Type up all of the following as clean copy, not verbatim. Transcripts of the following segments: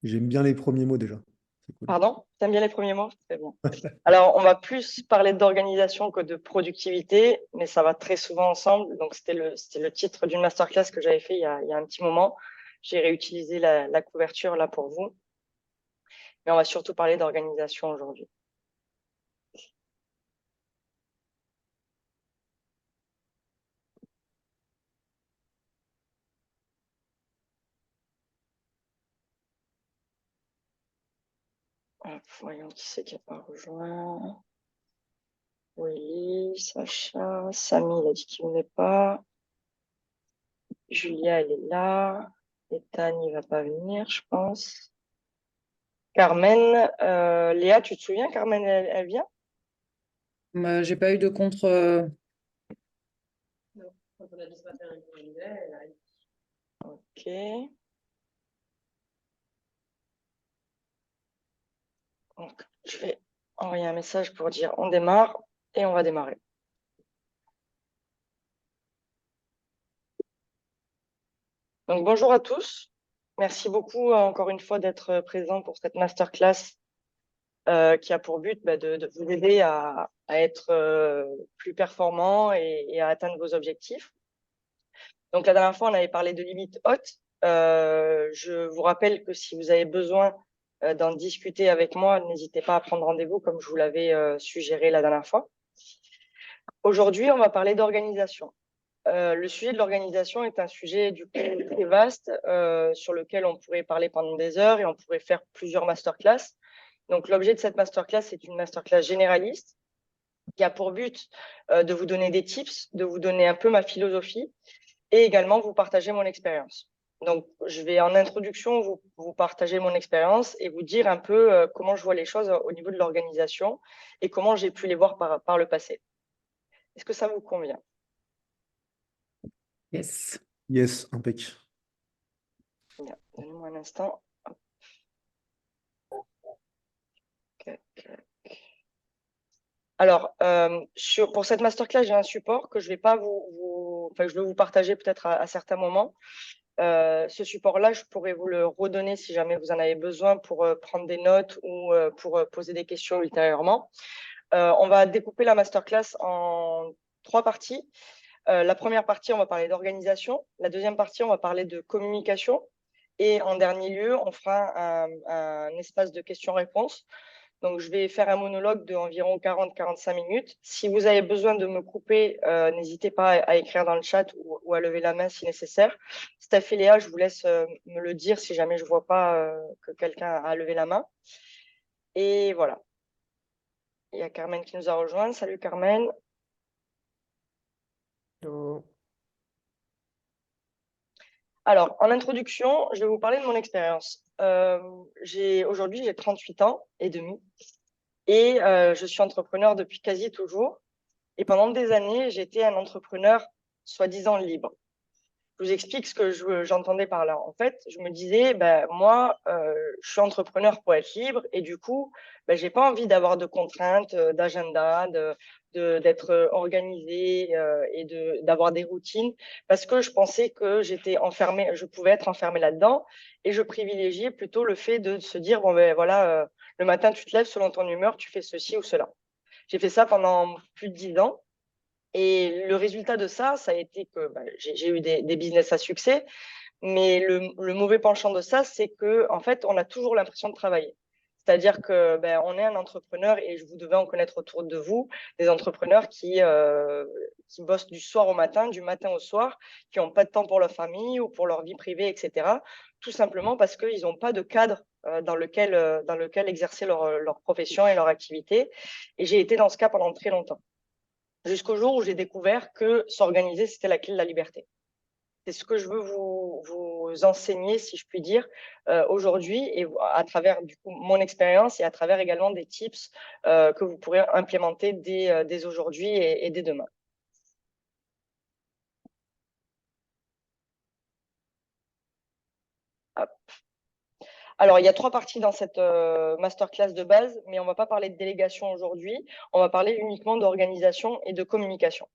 J'aime bien les premiers mots déjà. C'est cool. Pardon? T'aimes bien les premiers mots? Très bien. Alors, on va plus parler d'organisation que de productivité, mais ça va très souvent ensemble. Donc, c'était le titre d'une masterclass que j'avais fait il y a un petit moment. J'ai réutilisé la couverture là pour vous, mais on va surtout parler d'organisation aujourd'hui. Hop, voyons qui c'est qui n'a pas rejoint. Willy, Sacha, Samy, il a dit qu'il ne venait pas. Julia, elle est là. Ethan, il va pas venir, je pense. Carmen, Léa, tu te souviens, Carmen, elle vient? J'ai pas eu de contre. Non. Quand on a dit ce matin, elle arrive. Ok. Donc, je vais envoyer un message pour dire on démarre et on va démarrer. Donc, bonjour à tous. Merci beaucoup encore une fois d'être présent pour cette masterclass qui a pour but de vous aider à être plus performant et à atteindre vos objectifs. Donc, la dernière fois, on avait parlé de limites hautes. Je vous rappelle que si vous avez besoin d'en discuter avec moi, n'hésitez pas à prendre rendez-vous comme je vous l'avais suggéré la dernière fois. Aujourd'hui, on va parler d'organisation. Le sujet de l'organisation est un sujet du coup très vaste sur lequel on pourrait parler pendant des heures et on pourrait faire plusieurs masterclass. Donc, l'objet de cette masterclass est une masterclass généraliste qui a pour but de vous donner des tips, de vous donner un peu ma philosophie et également vous partager mon expérience. Donc, je vais en introduction vous partager mon expérience et vous dire un peu comment je vois les choses au niveau de l'organisation et comment j'ai pu les voir par le passé. Est-ce que ça vous convient? Yes. Yes, impec. Bien, donnez-moi un instant. Alors, pour cette masterclass, j'ai un support que je vais pas enfin, je vais vous partager peut-être à certains moments. Ce support-là, je pourrais vous le redonner si jamais vous en avez besoin pour prendre des notes ou pour poser des questions ultérieurement. On va découper la masterclass en 3 parties. La première partie, on va parler d'organisation. La deuxième partie, on va parler de communication. Et en dernier lieu, on fera un espace de questions-réponses. Donc, je vais faire un monologue d'environ 40-45 minutes. Si vous avez besoin de me couper, n'hésitez pas à écrire dans le chat ou à lever la main si nécessaire. Steph et Léa, je vous laisse me le dire si jamais je ne vois pas que quelqu'un a levé la main. Et voilà. Il y a Carmen qui nous a rejoint. Salut Carmen. Alors, en introduction, je vais vous parler de mon expérience. Aujourd'hui, j'ai 38 ans et demi et je suis entrepreneur depuis quasi toujours. Et pendant des années, j'étais un entrepreneur soi-disant libre. Je vous explique ce que j'entendais par là. En fait, je me disais, moi, je suis entrepreneur pour être libre et du coup, j'ai pas envie d'avoir de contraintes, d'agenda, d'être organisée et d'avoir des routines parce que je pensais que j'étais enfermée, je pouvais être enfermée là-dedans et je privilégiais plutôt le fait de se dire, bon, ben voilà, le matin, tu te lèves selon ton humeur, tu fais ceci ou cela. J'ai fait ça pendant plus de 10 ans. Et le résultat de ça, ça a été que j'ai eu des business à succès, mais le mauvais penchant de ça, c'est que en fait, on a toujours l'impression de travailler. C'est-à-dire que on est un entrepreneur et vous devez en connaître autour de vous des entrepreneurs qui bossent du soir au matin, du matin au soir, qui n'ont pas de temps pour leur famille ou pour leur vie privée, etc. Tout simplement parce qu'ils n'ont pas de cadre dans lequel exercer leur profession et leur activité. Et j'ai été dans ce cas pendant très longtemps jusqu'au jour où j'ai découvert que s'organiser, c'était la clé de la liberté. C'est ce que je veux vous enseigner, si je puis dire, aujourd'hui, et à travers du coup, mon expérience et à travers également des tips que vous pourrez implémenter dès aujourd'hui et dès demain. Hop. Alors, il y a 3 parties dans cette masterclass de base, mais on ne va pas parler de délégation aujourd'hui. On va parler uniquement d'organisation et de communication.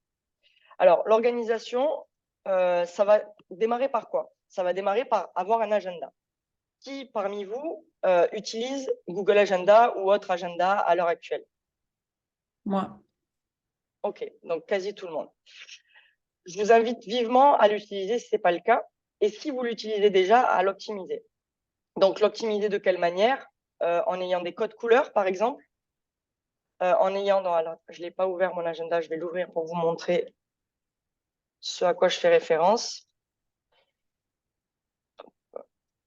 Alors, l'organisation, ça va démarrer par quoi? Ça va démarrer par avoir un agenda. Qui parmi vous utilise Google Agenda ou autre agenda à l'heure actuelle? Moi. Ok, donc quasi tout le monde. Je vous invite vivement à l'utiliser si ce n'est pas le cas. Et si vous l'utilisez déjà, à l'optimiser. Donc, l'optimiser de quelle manière? En ayant des codes couleurs, par exemple. En ayant alors, je ne l'ai pas ouvert mon agenda, je vais l'ouvrir pour vous montrer ce à quoi je fais référence.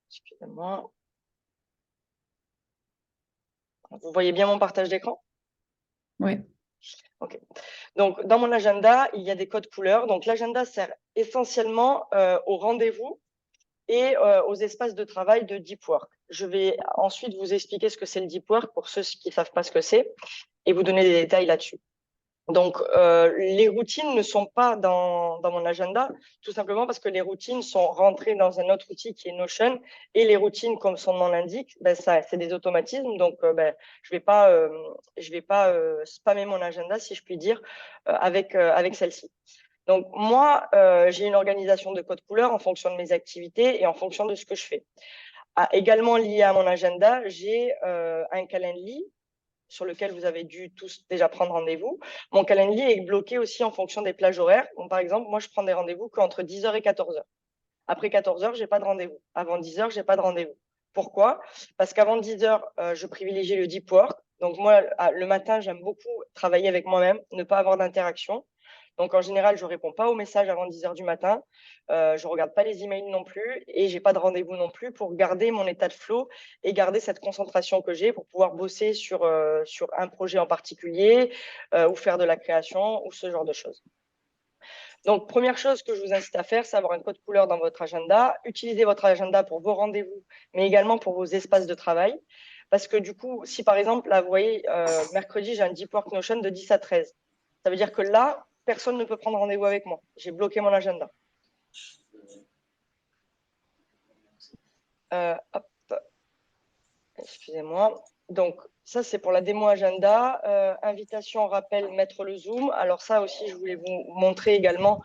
Excusez-moi. Vous voyez bien mon partage d'écran? Oui. Ok. Donc, dans mon agenda, il y a des codes couleurs. Donc, l'agenda sert essentiellement aux rendez-vous et aux espaces de travail de Deep Work. Je vais ensuite vous expliquer ce que c'est le Deep Work pour ceux qui ne savent pas ce que c'est et vous donner des détails là-dessus. Donc, les routines ne sont pas dans mon agenda, tout simplement parce que les routines sont rentrées dans un autre outil qui est Notion. Et les routines, comme son nom l'indique, c'est des automatismes. Donc, je vais pas spammer mon agenda, si je puis dire, avec celle-ci. Donc, moi, j'ai une organisation de code couleur en fonction de mes activités et en fonction de ce que je fais. Également lié à mon agenda, j'ai un Calendly sur lequel vous avez dû tous déjà prendre rendez-vous. Mon Calendly est bloqué aussi en fonction des plages horaires. Donc, par exemple, moi, je prends des rendez-vous qu'entre 10h et 14h. Après 14h, je n'ai pas de rendez-vous. Avant 10h, je n'ai pas de rendez-vous. Pourquoi? Parce qu'avant 10h, je privilégie le deep work. Donc, moi, le matin, j'aime beaucoup travailler avec moi-même, ne pas avoir d'interaction. Donc, en général, je ne réponds pas aux messages avant 10h du matin. Je ne regarde pas les emails non plus et je n'ai pas de rendez-vous non plus pour garder mon état de flow et garder cette concentration que j'ai pour pouvoir bosser sur un projet en particulier ou faire de la création ou ce genre de choses. Donc, première chose que je vous incite à faire, c'est avoir un code couleur dans votre agenda. Utilisez votre agenda pour vos rendez-vous, mais également pour vos espaces de travail. Parce que du coup, si par exemple, là, vous voyez, mercredi, j'ai un Deep Work Notion de 10 à 13. Ça veut dire que là, personne ne peut prendre rendez-vous avec moi. J'ai bloqué mon agenda. Hop. Excusez-moi. Donc, ça, c'est pour la démo agenda. Invitation, rappel, mettre le Zoom. Alors ça aussi, je voulais vous montrer également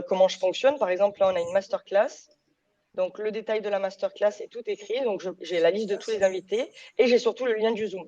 comment je fonctionne. Par exemple, là, on a une masterclass. Donc, le détail de la masterclass est tout écrit. Donc, j'ai la liste de tous les invités et j'ai surtout le lien du Zoom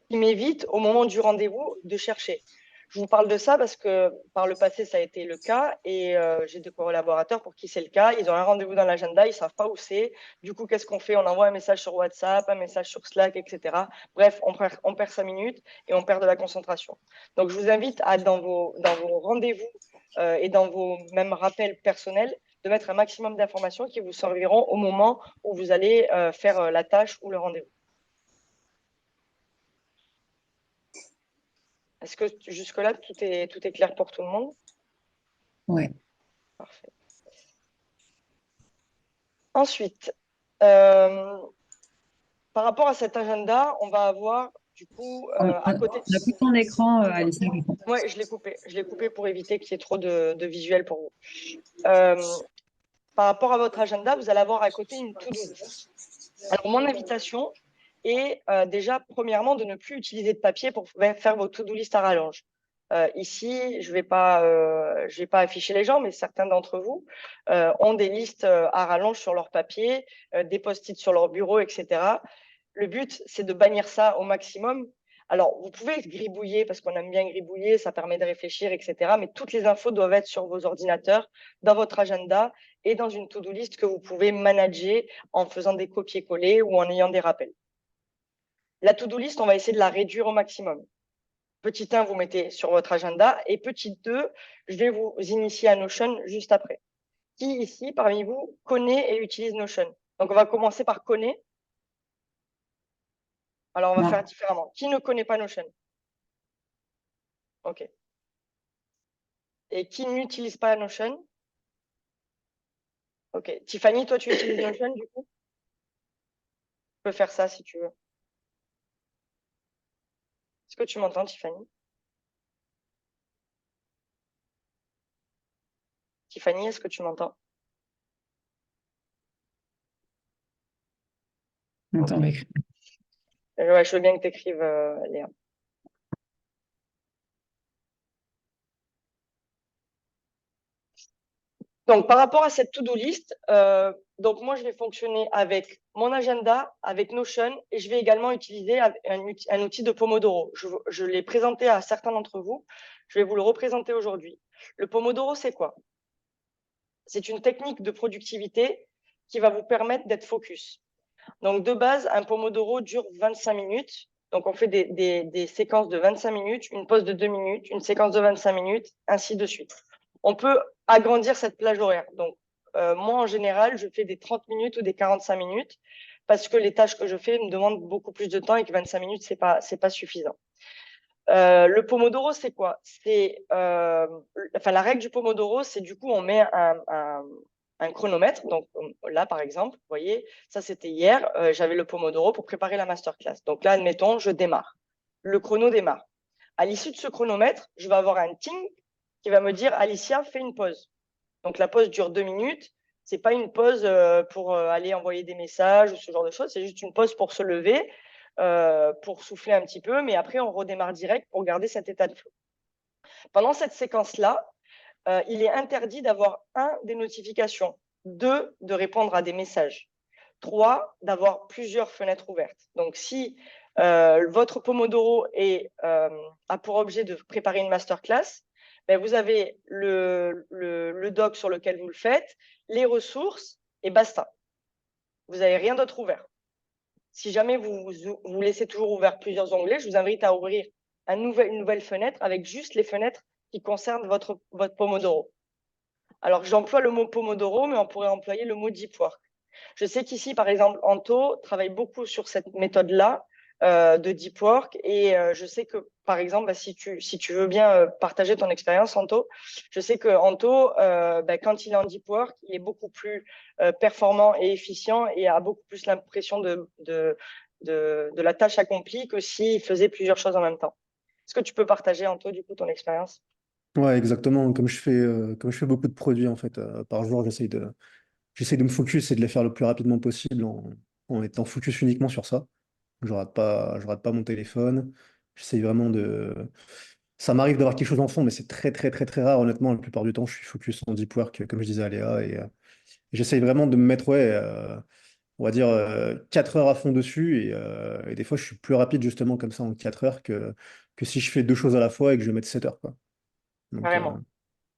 qui m'évite, au moment du rendez-vous, de chercher. Je vous parle de ça parce que par le passé, ça a été le cas et j'ai des collaborateurs pour qui c'est le cas. Ils ont un rendez-vous dans l'agenda, ils ne savent pas où c'est. Du coup, qu'est-ce qu'on fait? On envoie un message sur WhatsApp, un message sur Slack, etc. Bref, on perd 5 minutes et on perd de la concentration. Donc, je vous invite à, dans vos rendez-vous et dans vos mêmes rappels personnels, de mettre un maximum d'informations qui vous serviront au moment où vous allez faire la tâche ou le rendez-vous. Est-ce que jusque-là, tout est clair pour tout le monde? Oui. Parfait. Ensuite, par rapport à cet agenda, on va avoir du coup à côté. On a plus ton écran, Alice. Oui, je l'ai coupé. Je l'ai coupé pour éviter qu'il y ait trop de visuel pour vous. Par rapport à votre agenda, vous allez avoir à côté une to-do list. Alors, mon invitation est déjà, premièrement, de ne plus utiliser de papier pour faire vos to-do list à rallonge. Ici, je vais pas afficher les gens, mais certains d'entre vous ont des listes à rallonge sur leur papier, des post-it sur leur bureau, etc. Le but, c'est de bannir ça au maximum. Alors, vous pouvez gribouiller parce qu'on aime bien gribouiller, ça permet de réfléchir, etc. Mais toutes les infos doivent être sur vos ordinateurs, dans votre agenda et dans une to-do list que vous pouvez manager en faisant des copier-coller ou en ayant des rappels. La to-do list, on va essayer de la réduire au maximum. Petit 1, vous mettez sur votre agenda. Et petit 2, je vais vous initier à Notion juste après. Qui ici, parmi vous, connaît et utilise Notion? Donc, on va commencer par connaître. Alors, on va faire différemment. Qui ne connaît pas Notion? OK. Et qui n'utilise pas Notion? OK. Tiffany, toi, tu utilises Notion, du coup? Tu peux faire ça si tu veux. Est-ce que tu m'entends, Tiffany? Tiffany, est-ce que tu m'entends? Attends, ouais, je veux bien que tu écrives, Léa. Donc, par rapport à cette to-do list, donc moi, je vais fonctionner avec mon agenda, avec Notion, et je vais également utiliser un outil de Pomodoro. Je l'ai présenté à certains d'entre vous. Je vais vous le représenter aujourd'hui. Le Pomodoro, c'est quoi? C'est une technique de productivité qui va vous permettre d'être focus. Donc, de base, un Pomodoro dure 25 minutes. Donc, on fait des séquences de 25 minutes, une pause de 2 minutes, une séquence de 25 minutes, ainsi de suite. On peut agrandir cette plage horaire. Donc, moi, en général, je fais des 30 minutes ou des 45 minutes parce que les tâches que je fais me demandent beaucoup plus de temps et que 25 minutes, c'est pas suffisant. Le Pomodoro, c'est quoi? Enfin, la règle du Pomodoro, c'est du coup, on met un chronomètre. Donc là, par exemple, vous voyez, ça c'était hier, j'avais le Pomodoro pour préparer la masterclass. Donc là, admettons, je démarre. Le chrono démarre. À l'issue de ce chronomètre, je vais avoir un ting qui va me dire, Alicia, fais une pause. Donc la pause dure 2 minutes. C'est pas une pause pour aller envoyer des messages ou ce genre de choses. C'est juste une pause pour se lever, pour souffler un petit peu, mais après on redémarre direct pour garder cet état de flow. Pendant cette séquence-là, il est interdit d'avoir des notifications, 2 de répondre à des messages, 3 d'avoir plusieurs fenêtres ouvertes. Donc si votre Pomodoro a pour objet de préparer une masterclass, ben vous avez le doc sur lequel vous le faites, les ressources et basta. Vous n'avez rien d'autre ouvert. Si jamais vous laissez toujours ouvert plusieurs onglets, je vous invite à ouvrir une nouvelle fenêtre avec juste les fenêtres qui concernent votre Pomodoro. Alors, j'emploie le mot Pomodoro, mais on pourrait employer le mot Deep Work. Je sais qu'ici, par exemple, Anto travaille beaucoup sur cette méthode-là de Deep Work. Et je sais que, par exemple, si tu veux bien partager ton expérience, Anto, je sais que Anto, quand il est en Deep Work, il est beaucoup plus performant et efficient et a beaucoup plus l'impression de la tâche accomplie que s'il faisait plusieurs choses en même temps. Est-ce que tu peux partager, Anto, du coup, ton expérience? Ouais, exactement. Comme je fais beaucoup de produits en fait par jour, j'essaie de me focus et de les faire le plus rapidement possible en étant focus uniquement sur ça. Je rate pas mon téléphone. J'essaie vraiment de. Ça m'arrive d'avoir quelque chose en fond, mais c'est très très très très rare. Honnêtement, la plupart du temps, je suis focus en deep work, comme je disais à Léa, et j'essaie vraiment de me mettre, ouais, on va dire 4 heures à fond dessus, et des fois, je suis plus rapide justement comme ça en 4 heures que si je fais deux choses à la fois et que je vais mettre 7 heures, quoi. Donc, Carrément,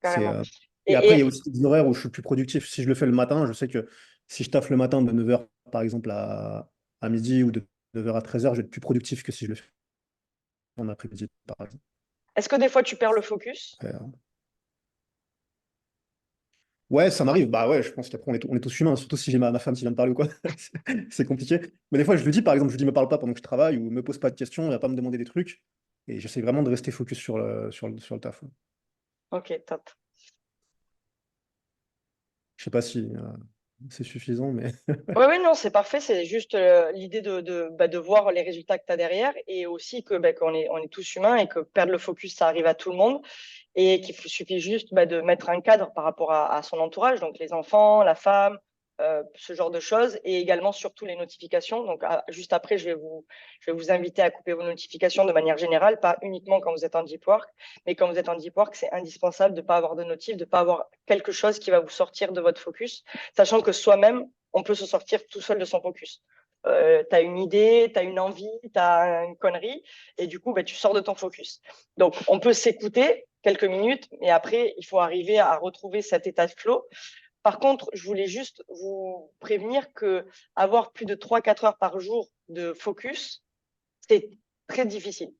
c'est, carrément. et après, il y Et a aussi des horaires où je suis plus productif. Si je le fais le matin, je sais que si je taffe le matin de 9 heures par exemple, à midi ou de 9 heures à 13 heures, je vais être plus productif que si je le fais en après-midi, par exemple. est-ce que des fois, tu perds le focus? Ouais, ça m'arrive. Bah ouais, je pense qu'après, on est tous humains, surtout si j'ai ma femme qui vient me parler ou quoi. C'est compliqué. Mais des fois, je lui dis, par exemple, je lui dis, me parle pas pendant que je travaille ou me pose pas de questions, va pas me demander des trucs. Et j'essaie vraiment de rester focus sur le taf. Ok, top. Je sais pas si c'est suffisant, mais. Oui, oui, non, c'est parfait. C'est juste l'idée de voir les résultats que tu as derrière et aussi qu'on est tous humains et que perdre le focus, ça arrive à tout le monde et qu'il suffit juste de mettre un cadre par rapport à son entourage, donc les enfants, la femme, ce genre de choses et également surtout les notifications. Donc, juste après, je vais vous inviter à couper vos notifications de manière générale, pas uniquement quand vous êtes en deep work, mais quand vous êtes en deep work, c'est indispensable de ne pas avoir de notif, de ne pas avoir quelque chose qui va vous sortir de votre focus, sachant que soi-même, on peut se sortir tout seul de son focus. Tu as une idée, tu as une envie, tu as une connerie, et du coup, tu sors de ton focus. Donc, on peut s'écouter quelques minutes, mais après, il faut arriver à retrouver cet état de flow. Par contre, je voulais juste vous prévenir que avoir plus de 3-4 heures par jour de focus, c'est très difficile.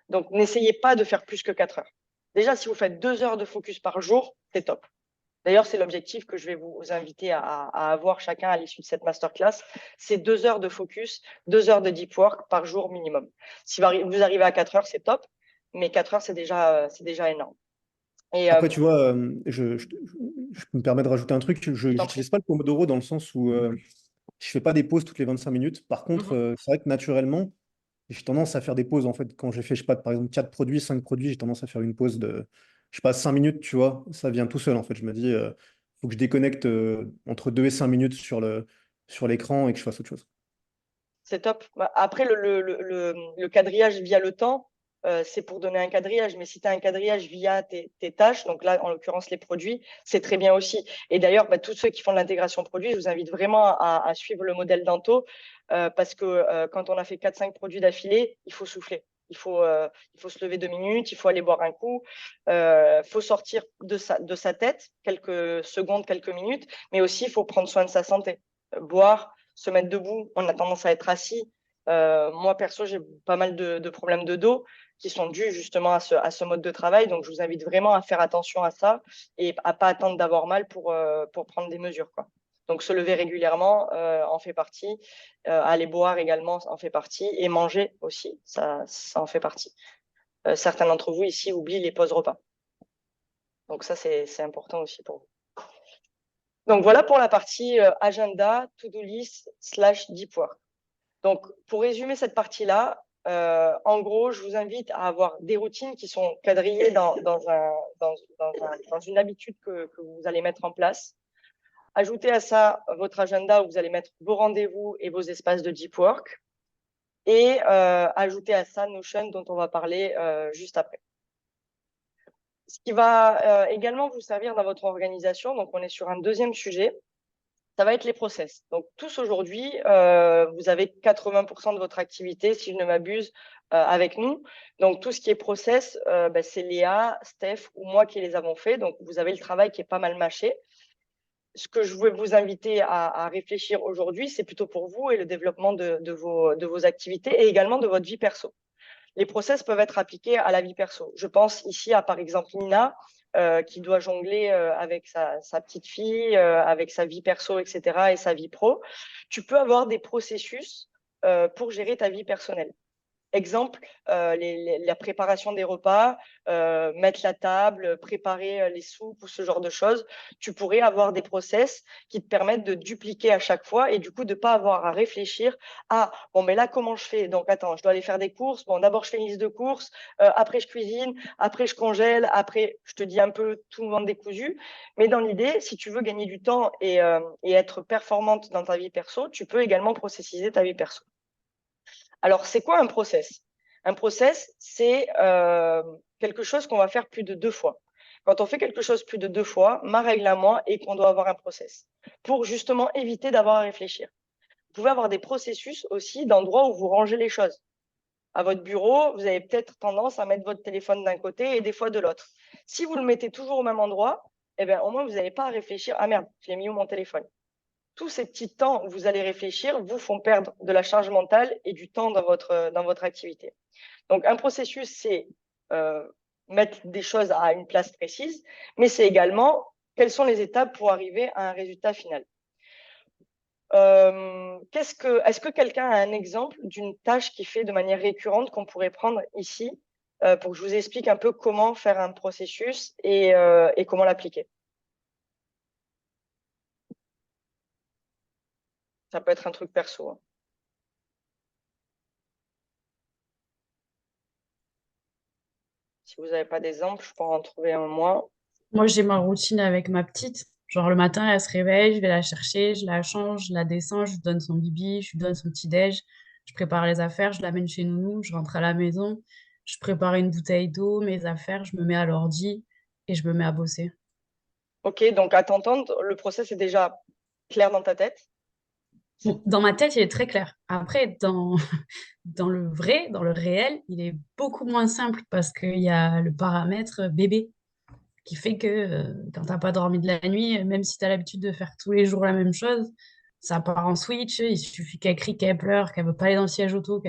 Donc, n'essayez pas de faire plus que 4 heures. Déjà, si vous faites 2 heures de focus par jour, c'est top. D'ailleurs, c'est l'objectif que je vais vous inviter à avoir chacun à l'issue de cette masterclass. C'est 2 heures de focus, 2 heures de deep work par jour minimum. Si vous arrivez à 4 heures, c'est top, mais 4 heures, c'est déjà énorme. Et Après, tu vois, je me permets de rajouter un truc. Je je t'en prie. n'utilise pas le Pomodoro dans le sens où je fais pas des pauses toutes les 25 minutes. Par contre, Mhm. c'est vrai que naturellement, j'ai tendance à faire des pauses. En fait, quand j'ai fait, je sais pas, par exemple, 4 produits, 5 produits, j'ai tendance à faire une pause de, je sais pas, 5 minutes, tu vois. Ça vient tout seul, en fait. Je me dis, faut que je déconnecte entre 2 et 5 minutes sur l'écran et que je fasse autre chose. C'est top. Après, le quadrillage via le temps, c'est pour donner un quadrillage. Mais si tu as un quadrillage via tes tâches, donc là, en l'occurrence, les produits, c'est très bien aussi. Et d'ailleurs, tous ceux qui font de l'intégration produit, je vous invite vraiment à suivre le modèle d'Anto parce que quand on a fait 4-5 produits d'affilée, il faut souffler. Il faut se lever 2 minutes, il faut aller boire un coup, faut sortir de sa tête quelques secondes, quelques minutes, mais aussi il faut prendre soin de sa santé. Boire, se mettre debout, on a tendance à être assis. Moi, perso, j'ai pas mal de problèmes de dos qui sont dus justement à ce mode de travail. Donc, je vous invite vraiment à faire attention à ça et à pas attendre d'avoir mal pour prendre des mesures, quoi. Donc, se lever régulièrement en fait partie. Aller boire également en fait partie. Et manger aussi, ça en fait partie. Certains d'entre vous ici oublient les pauses repas. Donc, ça, c'est important aussi pour vous. Donc, voilà pour la partie agenda, to-do list / deep work. Donc, pour résumer cette partie-là, en gros, je vous invite à avoir des routines qui sont quadrillées dans une habitude que vous allez mettre en place. Ajoutez à ça votre agenda où vous allez mettre vos rendez-vous et vos espaces de deep work. Et ajoutez à ça Notion dont on va parler juste après. Ce qui va également vous servir dans votre organisation, donc on est sur un deuxième sujet, ça va être les process. Donc, tous aujourd'hui, vous avez 80% de votre activité, si je ne m'abuse, avec nous. Donc, tout ce qui est process, c'est Léa, Steph ou moi qui les avons fait. Donc, vous avez le travail qui est pas mal mâché. Ce que je voulais vous inviter à réfléchir aujourd'hui, c'est plutôt pour vous et le développement de vos activités et également de votre vie perso. Les process peuvent être appliqués à la vie perso. Je pense ici à, par exemple, Nina, qui doit jongler avec sa petite fille, avec sa vie perso, etc., et sa vie pro. Tu peux avoir des processus pour gérer ta vie personnelle. Exemple, la préparation des repas, mettre la table, préparer les soupes ou ce genre de choses. Tu pourrais avoir des process qui te permettent de dupliquer à chaque fois et du coup de ne pas avoir à réfléchir à bon, mais là, comment je fais? Donc, attends, je dois aller faire des courses. Bon, d'abord, je fais une liste de courses. Après, je cuisine. Après, je congèle. Après, je te dis un peu tout le monde décousu. Mais dans l'idée, si tu veux gagner du temps et être performante dans ta vie perso, tu peux également processiser ta vie perso. Alors, c'est quoi un process? Un process, c'est quelque chose qu'on va faire plus de 2 fois. Quand on fait quelque chose plus de 2 fois, ma règle à moi est qu'on doit avoir un process pour justement éviter d'avoir à réfléchir. Vous pouvez avoir des processus aussi d'endroits où vous rangez les choses. À votre bureau, vous avez peut-être tendance à mettre votre téléphone d'un côté et des fois de l'autre. Si vous le mettez toujours au même endroit, eh bien, au moins, vous n'avez pas à réfléchir. Ah merde, j'ai mis où mon téléphone? Tous ces petits temps où vous allez réfléchir vous font perdre de la charge mentale et du temps dans votre activité. Donc, un processus, c'est mettre des choses à une place précise, mais c'est également quelles sont les étapes pour arriver à un résultat final. Est-ce que quelqu'un a un exemple d'une tâche qui fait de manière récurrente qu'on pourrait prendre ici pour que je vous explique un peu comment faire un processus et comment l'appliquer? Ça peut être un truc perso, hein. Si vous n'avez pas d'exemple, je pourrais en trouver un moi. Moi, j'ai ma routine avec ma petite. Genre, le matin, elle se réveille, je vais la chercher, je la change, je la descends, je lui donne son bibi, je lui donne son petit-déj, je prépare les affaires, je l'amène chez nounou, je rentre à la maison, je prépare une bouteille d'eau, mes affaires, je me mets à l'ordi et je me mets à bosser. Ok, donc à t'entendre, le process est déjà clair dans ta tête. Bon, dans ma tête, il est très clair. Après, dans le vrai, dans le réel, il est beaucoup moins simple parce qu'il y a le paramètre bébé qui fait que quand t'as pas dormi de la nuit, même si tu as l'habitude de faire tous les jours la même chose, ça part en switch, il suffit qu'elle crie, qu'elle pleure, qu'elle veut pas aller dans le siège auto,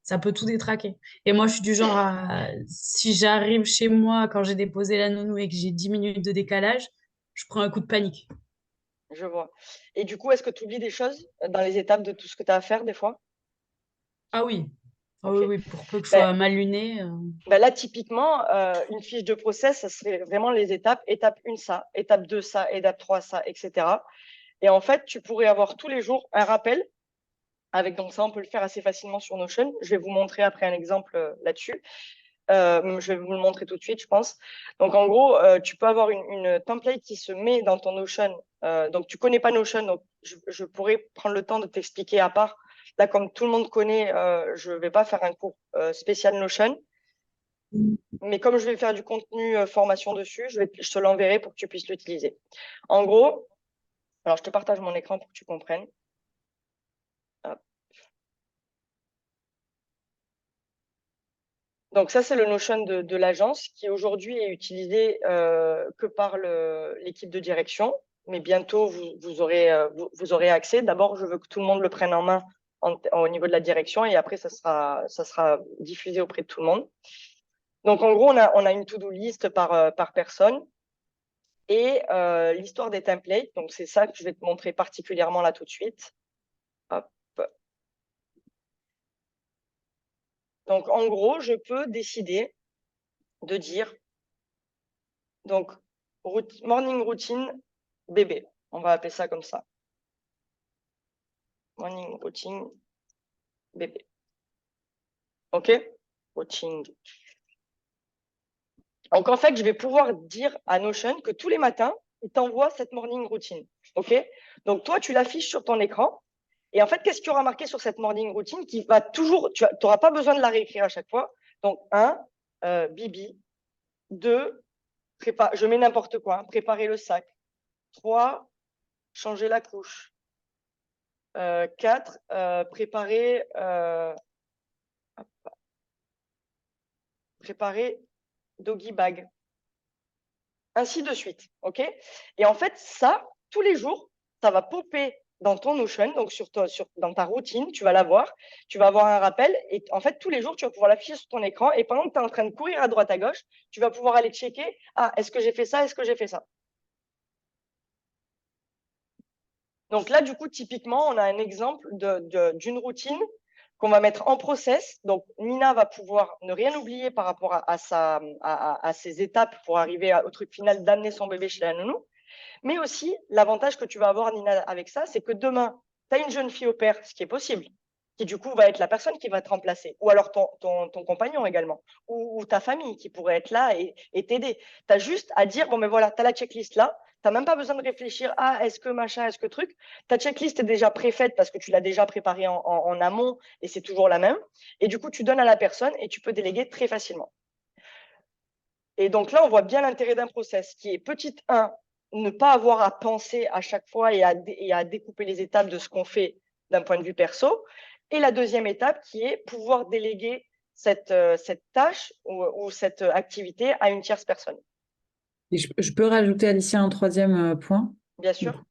ça peut tout détraquer. Et moi, je suis du genre à, si j'arrive chez moi quand j'ai déposé la nounou et que j'ai 10 minutes de décalage, je prends un coup de panique. Je vois. Et du coup, est-ce que tu oublies des choses dans les étapes de tout ce que tu as à faire des fois? Ah oui, ah Ok. oui, oui, pour peu que je Ben, sois mal lunée. là, typiquement, une fiche de process, ça serait vraiment les étapes. Étape 1, ça. Étape 2, ça. Étape 3, ça, etc. Et en fait, tu pourrais avoir tous les jours un rappel. Donc ça, on peut le faire assez facilement sur Notion. Je vais vous montrer après un exemple là-dessus. Je vais vous le montrer tout de suite, je pense. Donc, en gros, tu peux avoir une template qui se met dans ton Notion. Donc, tu connais pas Notion, donc je pourrais prendre le temps de t'expliquer à part. Là, comme tout le monde connaît, je vais pas faire un cours spécial Notion. Mais comme je vais faire du contenu formation dessus, je te l'enverrai pour que tu puisses l'utiliser. En gros, alors je te partage mon écran pour que tu comprennes. Hop. Donc ça, c'est le Notion de l'agence qui aujourd'hui est utilisé que par l'équipe de direction. Mais bientôt, vous aurez accès. D'abord, je veux que tout le monde le prenne en main au niveau de la direction et après, ça sera diffusé auprès de tout le monde. Donc, en gros, on a une to-do list par personne et l'histoire des templates. Donc, c'est ça que je vais te montrer particulièrement là tout de suite. Hop. Donc, en gros, je peux décider de dire, donc, morning routine bébé. On va appeler ça comme ça. Morning routine bébé. OK? Routine. Donc, en fait, je vais pouvoir dire à Notion que tous les matins, il t'envoie cette morning routine. OK? Donc, toi, tu l'affiches sur ton écran. Et en fait, qu'est-ce qu'il y aura marqué sur cette morning routine qui va toujours, tu n'auras pas besoin de la réécrire à chaque fois. Donc, 1, Bibi. 2, je mets n'importe quoi, hein, préparer le sac. 3, changer la couche. 4, préparer doggy bag. Ainsi de suite. OK? Et en fait, ça, tous les jours, ça va popper dans ton Notion, donc dans ta routine, tu vas l'avoir, tu vas avoir un rappel et en fait, tous les jours, tu vas pouvoir l'afficher sur ton écran et pendant que tu es en train de courir à droite à gauche, tu vas pouvoir aller checker, ah, est-ce que j'ai fait ça, est-ce que j'ai fait ça? Donc là, du coup, typiquement, on a un exemple d'une routine qu'on va mettre en process. Donc, Nina va pouvoir ne rien oublier par rapport à ses étapes pour arriver au truc final d'amener son bébé chez la nounou. Mais aussi, l'avantage que tu vas avoir, Nina, avec ça, c'est que demain, tu as une jeune fille au père, ce qui est possible, qui du coup va être la personne qui va te remplacer, ou alors ton compagnon également, ou ta famille qui pourrait être là et t'aider. Tu as juste à dire, bon, mais voilà, tu as la checklist là, tu n'as même pas besoin de réfléchir, ah, est-ce que machin, est-ce que truc. Ta checklist est déjà préfaite parce que tu l'as déjà préparée en amont et c'est toujours la même. Et du coup, tu donnes à la personne et tu peux déléguer très facilement. Et donc là, on voit bien l'intérêt d'un process qui est petit 1, ne pas avoir à penser à chaque fois et à découper les étapes de ce qu'on fait d'un point de vue perso. Et la deuxième étape qui est pouvoir déléguer cette tâche ou cette activité à une tierce personne. Et je peux rajouter, Alicia, un troisième point, Bien sûr,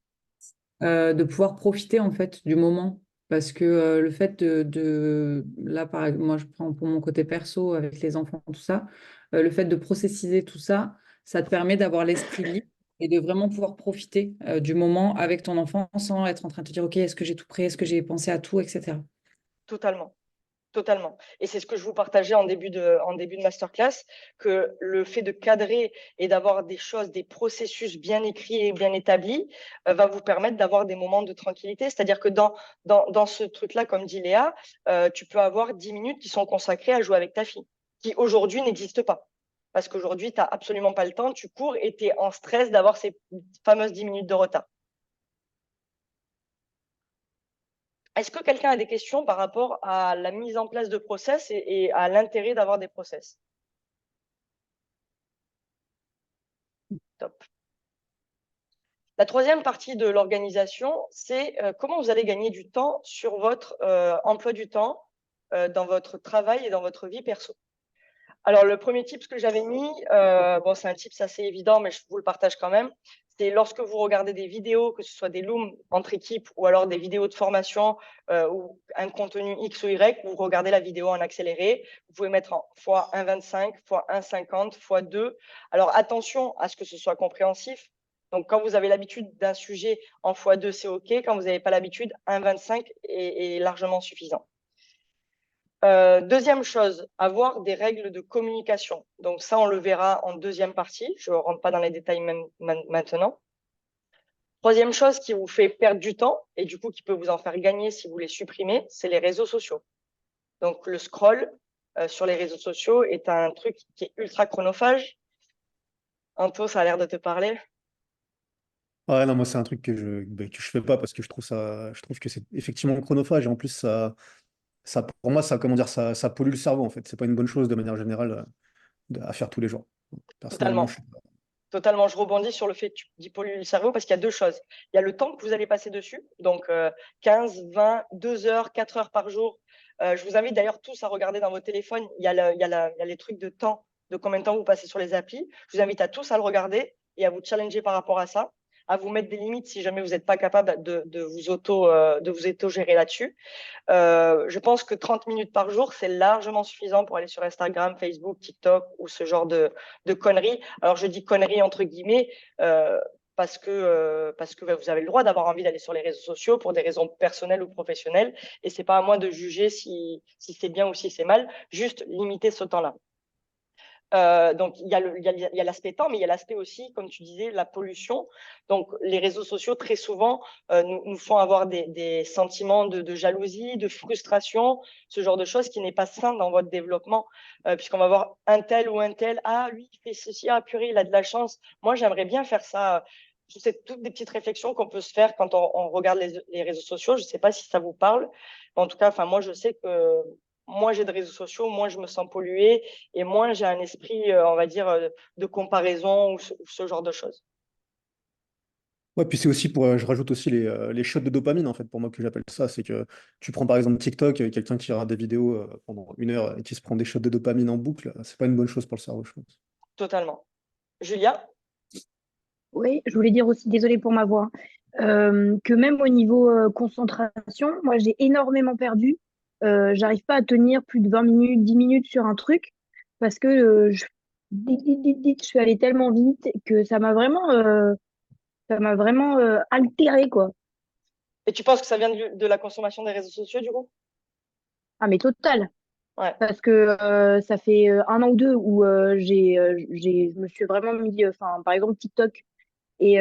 de pouvoir profiter en fait du moment. Parce que le fait là, moi, je prends pour mon côté perso avec les enfants, tout ça, le fait de processiser tout ça, ça te permet d'avoir l'esprit libre et de vraiment pouvoir profiter du moment avec ton enfant sans être en train de te dire, OK, est-ce que j'ai tout prêt, est-ce que j'ai pensé à tout, etc. totalement. Totalement. Et c'est ce que je vous partageais en début de masterclass, que le fait de cadrer et d'avoir des choses, des processus bien écrits et bien établis, va vous permettre d'avoir des moments de tranquillité. C'est-à-dire que dans ce truc-là, comme dit Léa, tu peux avoir 10 minutes qui sont consacrées à jouer avec ta fille, qui aujourd'hui n'existent pas. Parce qu'aujourd'hui, tu n'as absolument pas le temps, tu cours et tu es en stress d'avoir ces fameuses 10 minutes de retard. Est-ce que quelqu'un a des questions par rapport à la mise en place de process et à l'intérêt d'avoir des process? Top. La troisième partie de l'organisation, c'est comment vous allez gagner du temps sur votre emploi du temps, dans votre travail et dans votre vie perso. Alors, le premier tip que j'avais mis, bon, c'est un tip assez évident, mais je vous le partage quand même. C'est lorsque vous regardez des vidéos, que ce soit des Looms entre équipes ou alors des vidéos de formation ou un contenu X ou Y, vous regardez la vidéo en accéléré. Vous pouvez mettre en x1,25, x1,50, x2. Alors, attention à ce que ce soit compréhensif. Donc, quand vous avez l'habitude d'un sujet en x2, c'est OK. Quand vous n'avez pas l'habitude, 1,25 est largement suffisant. Deuxième chose, avoir des règles de communication. Donc ça, on le verra en deuxième partie. Je ne rentre pas dans les détails maintenant. Troisième chose qui vous fait perdre du temps et du coup qui peut vous en faire gagner si vous les supprimez, c'est les réseaux sociaux. Donc le scroll sur les réseaux sociaux est un truc qui est ultra chronophage. Anto, ça a l'air de te parler. Ouais, non, moi, c'est un truc que je fais pas parce que je trouve que c'est effectivement chronophage et en plus, pour moi, ça, comment dire, ça pollue le cerveau en fait. C'est pas une bonne chose de manière générale. à faire tous les jours. Personnellement, Totalement. je suis pas- Totalement, je rebondis sur le fait que tu pollues le cerveau parce qu'il y a deux choses. Il y a le temps que vous allez passer dessus, donc 15, 20, 2 heures, 4 heures par jour. Je vous invite d'ailleurs tous à regarder dans votre téléphone, il y a les trucs de temps, de combien de temps vous passez sur les applis. Je vous invite à tous à le regarder et à vous challenger par rapport à ça, à vous mettre des limites si jamais vous n'êtes pas capable de vous auto-gérer là-dessus. Je pense que 30 minutes par jour, c'est largement suffisant pour aller sur Instagram, Facebook, TikTok ou ce genre de conneries. Alors, je dis conneries entre guillemets parce que bah, vous avez le droit d'avoir envie d'aller sur les réseaux sociaux pour des raisons personnelles ou professionnelles. Et c'est pas à moi de juger si c'est bien ou si c'est mal. Juste limiter ce temps-là. Donc, il y a l'aspect temps, mais il y a l'aspect aussi, comme tu disais, la pollution. Donc, les réseaux sociaux, très souvent, nous font avoir des sentiments de jalousie, de frustration, ce genre de choses qui n'est pas sain dans votre développement, puisqu'on va voir un tel ou un tel, ah, lui, il fait ceci, ah, purée, il a de la chance. Moi, j'aimerais bien faire ça. C'est toutes des petites réflexions qu'on peut se faire quand on regarde les réseaux sociaux. Je ne sais pas si ça vous parle. En tout cas, enfin, moi, je sais que moins j'ai de réseaux sociaux, moins je me sens polluée et moins j'ai un esprit, on va dire, de comparaison ou ce genre de choses. Ouais, puis c'est aussi je rajoute aussi les shots de dopamine, en fait, pour moi, que j'appelle ça. C'est que tu prends par exemple TikTok, quelqu'un qui regarde des vidéos pendant 1 heure et qui se prend des shots de dopamine en boucle, c'est pas une bonne chose pour le cerveau, je pense. Totalement. Julia? Oui, je voulais dire aussi, désolée pour ma voix, que même au niveau concentration, moi j'ai énormément perdu. J'arrive pas à tenir plus de 20 minutes, 10 minutes sur un truc parce que je suis allée tellement vite que ça m'a vraiment altéré quoi. Et tu penses que ça vient de la consommation des réseaux sociaux, du coup? Ah mais total. Ouais, Parce que ça fait 1 an ou 2 où je me suis vraiment mis, enfin par exemple TikTok. Et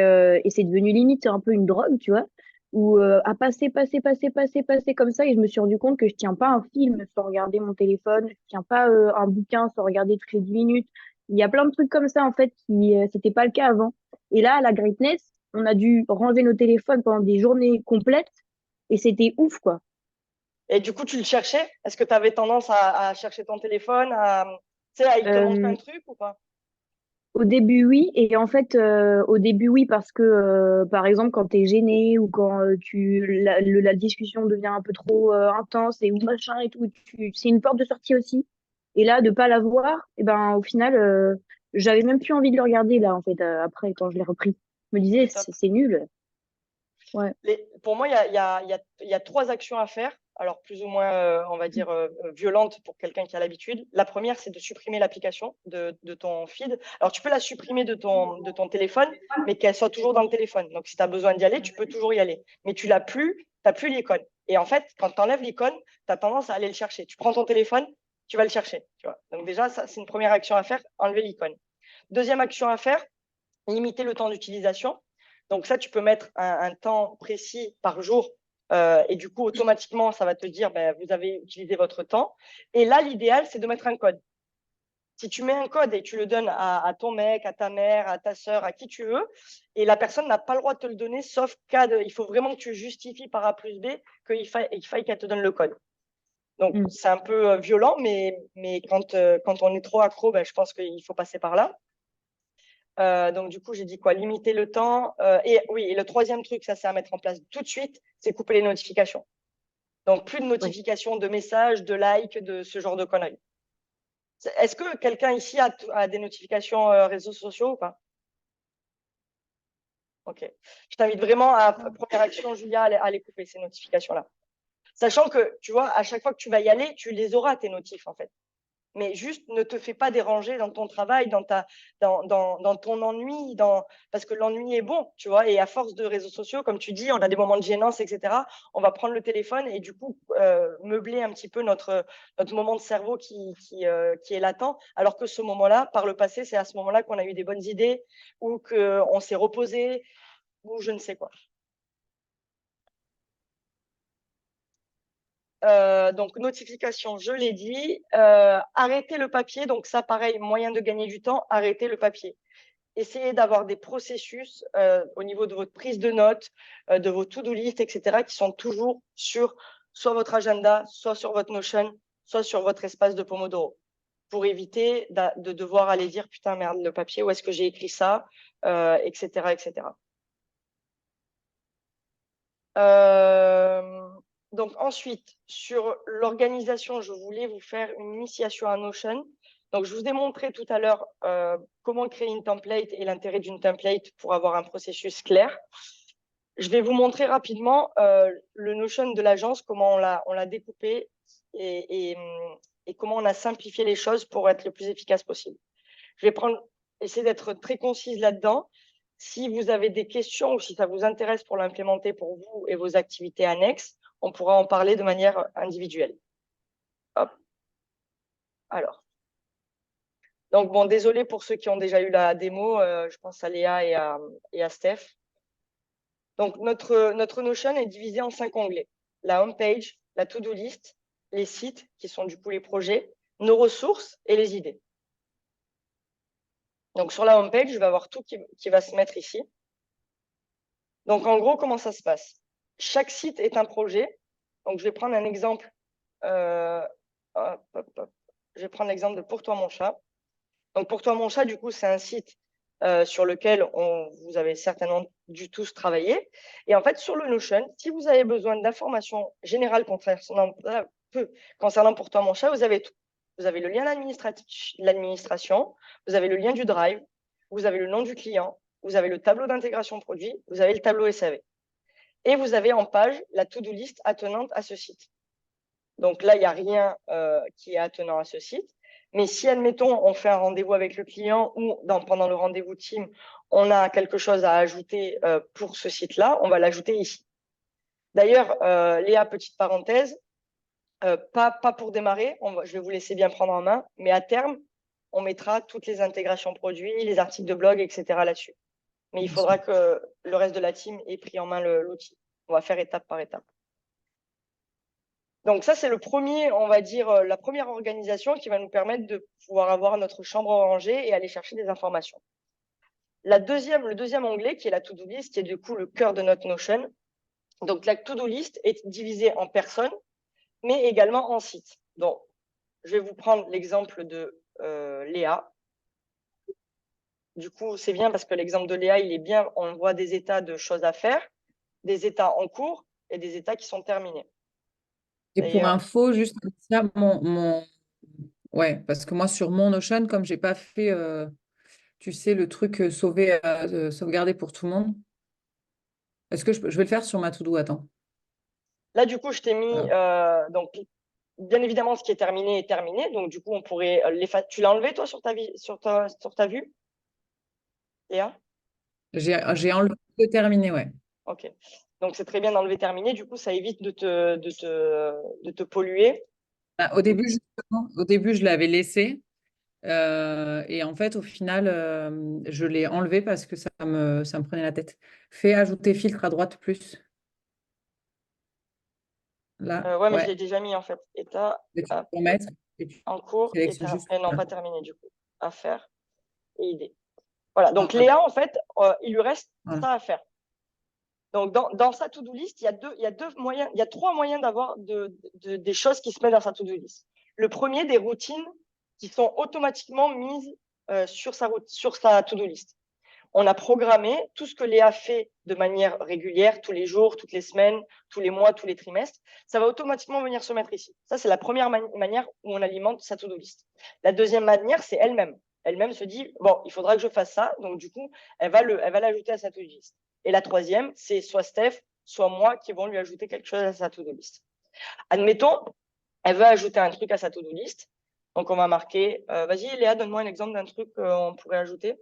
c'est devenu limite un peu une drogue, tu vois, où à passer comme ça, et je me suis rendu compte que je tiens pas un film sans regarder mon téléphone, je tiens pas un bouquin sans regarder toutes les 10 minutes. Il y a plein de trucs comme ça, en fait, qui c'était pas le cas avant. Et là, à la Greatness, on a dû ranger nos téléphones pendant des journées complètes, et c'était ouf, quoi. et du coup, tu le cherchais? Est-ce que tu avais tendance à chercher ton téléphone, tu sais, il te manque un Euh, truc ou pas? Au début, oui. Et en fait, au début, oui, parce que, par exemple, quand tu es gêné ou quand la discussion devient un peu trop intense et ou machin et tout, c'est une porte de sortie aussi. Et là, de pas la voir, et ben, au final, j'avais même plus envie de le regarder, là, en fait, après, quand je l'ai repris. Je me disais, C'est top. c'est nul. Ouais. Pour moi, il y a trois actions à faire. Alors, plus ou moins, on va dire, violentes pour quelqu'un qui a l'habitude. La première, c'est de supprimer l'application de ton feed. Alors, tu peux la supprimer de ton téléphone, mais qu'elle soit toujours dans le téléphone. Donc, si tu as besoin d'y aller, tu peux toujours y aller. Mais tu n'as plus l'icône. Et en fait, quand tu enlèves l'icône, tu as tendance à aller le chercher. Tu prends ton téléphone, tu vas le chercher. Tu vois. Donc, déjà, ça, c'est une première action à faire, enlever l'icône. Deuxième action à faire, limiter le temps d'utilisation. Donc ça, tu peux mettre un temps précis par jour et du coup, automatiquement, ça va te dire, ben, vous avez utilisé votre temps. Et là, l'idéal, c'est de mettre un code. Si tu mets un code et tu le donnes à ton mec, à ta mère, à ta sœur, à qui tu veux, et la personne n'a pas le droit de te le donner, sauf il faut vraiment que tu justifies par A plus B qu'il faille qu'elle te donne le code. Donc, Mm. c'est un peu violent, mais quand on est trop accro, ben, je pense qu'il faut passer par là. Donc, du coup, j'ai dit quoi? Limiter le temps. Et oui, et le troisième truc, ça, c'est à mettre en place tout de suite, c'est couper les notifications. Donc, plus de Ouais. notifications, de messages, de likes, de ce genre de conneries. Est-ce que quelqu'un ici a des notifications réseaux sociaux ou pas? Ok. Je t'invite vraiment première action, Julia, à les couper, ces notifications-là. Sachant que, tu vois, à chaque fois que tu vas y aller, tu les auras, tes notifs, en fait. Mais juste ne te fais pas déranger dans ton travail, dans ton ennui, parce que l'ennui est bon, tu vois. Et à force de réseaux sociaux, comme tu dis, on a des moments de gênance, etc. On va prendre le téléphone et du coup meubler un petit peu notre moment de cerveau qui est latent. Alors que ce moment-là, par le passé, c'est à ce moment-là qu'on a eu des bonnes idées ou qu'on s'est reposé ou je ne sais quoi. Donc, notification, je l'ai dit. Arrêtez le papier. Donc, ça, pareil, moyen de gagner du temps, arrêtez le papier. Essayez d'avoir des processus au niveau de votre prise de notes, de vos to-do list, etc., qui sont toujours sur soit votre agenda, soit sur votre Notion, soit sur votre espace de Pomodoro. pour éviter de devoir aller dire, putain, merde, le papier, où est-ce que j'ai écrit ça, etc., etc. Donc ensuite, sur l'organisation, je voulais vous faire une initiation à Notion. Donc, je vous ai montré tout à l'heure comment créer une template et l'intérêt d'une template pour avoir un processus clair. Je vais vous montrer rapidement le Notion de l'agence, comment on l'a découpé et comment on a simplifié les choses pour être le plus efficace possible. Je vais essayer d'être très concise là-dedans. Si vous avez des questions ou si ça vous intéresse pour l'implémenter pour vous et vos activités annexes, on pourra en parler de manière individuelle. Hop. Alors. Donc, bon, désolé pour ceux qui ont déjà eu la démo. Je pense à Léa et à Steph. Donc, notre Notion est divisé en 5 onglets. La home page, la to-do list, les sites, qui sont du coup les projets, nos ressources et les idées. Donc, sur la home page, je vais avoir tout qui va se mettre ici. Donc, en gros, comment ça se passe? Chaque site est un projet. Donc, je vais prendre un exemple. Je vais prendre l'exemple de Pour toi, mon chat. Donc, Pour toi, mon chat, du coup, c'est un site sur lequel vous avez certainement dû tous travailler. Et en fait, sur le Notion, si vous avez besoin d'informations générales concernant Pour toi, mon chat, vous avez tout. Vous avez le lien l'administration, vous avez le lien du Drive, vous avez le nom du client, vous avez le tableau d'intégration produit, vous avez le tableau SAV. Et vous avez en page la to-do list attenante à ce site. Donc là, il n'y a rien qui est attenant à ce site. Mais si, admettons, on fait un rendez-vous avec le client ou pendant le rendez-vous team, on a quelque chose à ajouter pour ce site-là, on va l'ajouter ici. D'ailleurs, Léa, petite parenthèse, pas pour démarrer, je vais vous laisser bien prendre en main, mais à terme, on mettra toutes les intégrations produits, les articles de blog, etc. là-dessus. Mais il faudra que le reste de la team ait pris en main l'outil. On va faire étape par étape. Donc ça, c'est le premier, on va dire, la première organisation qui va nous permettre de pouvoir avoir notre chambre rangée et aller chercher des informations. Le deuxième onglet, qui est la to-do list, qui est du coup le cœur de notre Notion. Donc la to-do list est divisée en personnes, mais également en sites. Donc, je vais vous prendre l'exemple de Léa. Du coup, c'est bien parce que l'exemple de Léa, il est bien, on voit des états de choses à faire, des états en cours et des états qui sont terminés. Et pour info, juste comme ça, ouais, parce que moi, sur mon Notion, comme j'ai pas fait, tu sais, le truc sauvegarder pour tout le monde, est-ce que je vais le faire sur ma to-do? Attends. Là, du coup, je t'ai mis, donc, bien évidemment, ce qui est terminé est terminé. Donc, du coup, on pourrait tu l'as enlevé, toi, sur ta vue, Léa? J'ai enlevé le terminé, ouais. OK. Donc, c'est très bien d'enlever terminé. Du coup, ça évite de te polluer. Au début, je l'avais laissé. Et en fait, au final, je l'ai enlevé parce que ça me prenait la tête. Fais ajouter filtre à droite plus. Là, Ouais, mais je ouais. l'ai déjà mis, en fait. État Et tu peux en mettre et tu en cours, sélectionnes juste. et non, pas terminé, du coup. À faire et idée. Voilà. Donc, Voilà. Léa, en fait, il lui reste Voilà. ça à faire. Donc, dans sa to-do list, il y a trois moyens d'avoir des choses qui se mettent dans sa to-do list. Le premier, des routines qui sont automatiquement mises sur sa to-do list. On a programmé tout ce que Léa fait de manière régulière, tous les jours, toutes les semaines, tous les mois, tous les trimestres. Ça va automatiquement venir se mettre ici. Ça, c'est la première manière où on alimente sa to-do list. La deuxième manière, c'est elle-même. Elle-même se dit, bon, il faudra que je fasse ça. Donc, du coup, elle va l'ajouter à sa to-do list. Et la troisième, c'est soit Steph, soit moi qui vont lui ajouter quelque chose à sa to-do list. Admettons, elle veut ajouter un truc à sa to-do list. Donc, on va marquer, vas-y, Léa, donne-moi un exemple d'un truc qu'on pourrait ajouter.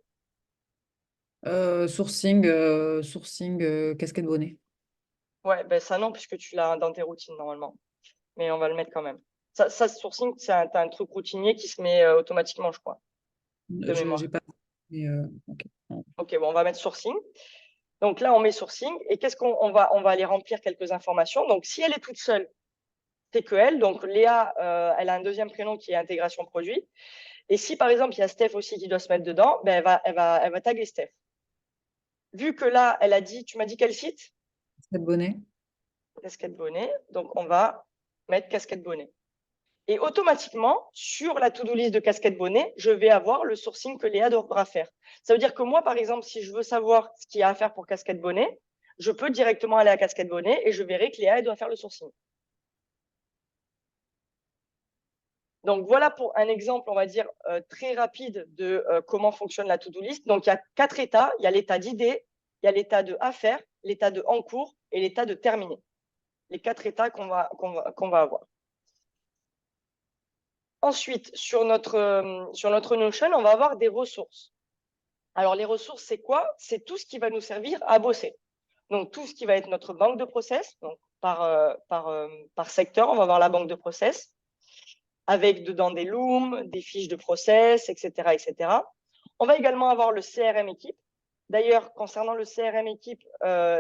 Sourcing, casquette bonnet. Ouais, ben ça non, puisque tu l'as dans tes routines normalement. Mais on va le mettre quand même. Ça sourcing, t'as un truc routinier qui se met automatiquement, je crois, de mémoire. J'ai pas. Mais, ok. Ok, bon, on va mettre sourcing. Donc là, on met sourcing. Et qu'est-ce qu'on va aller remplir quelques informations. Donc, si elle est toute seule, c'est que elle. Donc, Léa, elle a un deuxième prénom qui est intégration produit. Et si, par exemple, il y a Steph aussi qui doit se mettre dedans, ben, elle va taguer Steph. Vu que là, elle a dit, tu m'as dit quel site? Casquette bonnet. Casquette bonnet. Donc, on va mettre casquette bonnet. Et automatiquement, sur la to-do list de Casquette Bonnet, je vais avoir le sourcing que Léa devra faire. Ça veut dire que moi, par exemple, si je veux savoir ce qu'il y a à faire pour Casquette Bonnet, je peux directement aller à Casquette Bonnet et je verrai que Léa elle doit faire le sourcing. Donc, voilà pour un exemple, on va dire, très rapide de comment fonctionne la to-do list. Donc, il y a 4 états. Il y a l'état d'idée, il y a l'état de à faire, l'état de en cours et l'état de terminé. Les 4 états qu'on va avoir. Ensuite, sur notre Notion, on va avoir des ressources. Alors, les ressources, c'est quoi? C'est tout ce qui va nous servir à bosser. Donc, tout ce qui va être notre banque de process. Donc, par secteur, on va avoir la banque de process avec dedans des looms, des fiches de process, etc., etc. On va également avoir le CRM équipe. D'ailleurs, concernant le CRM équipe,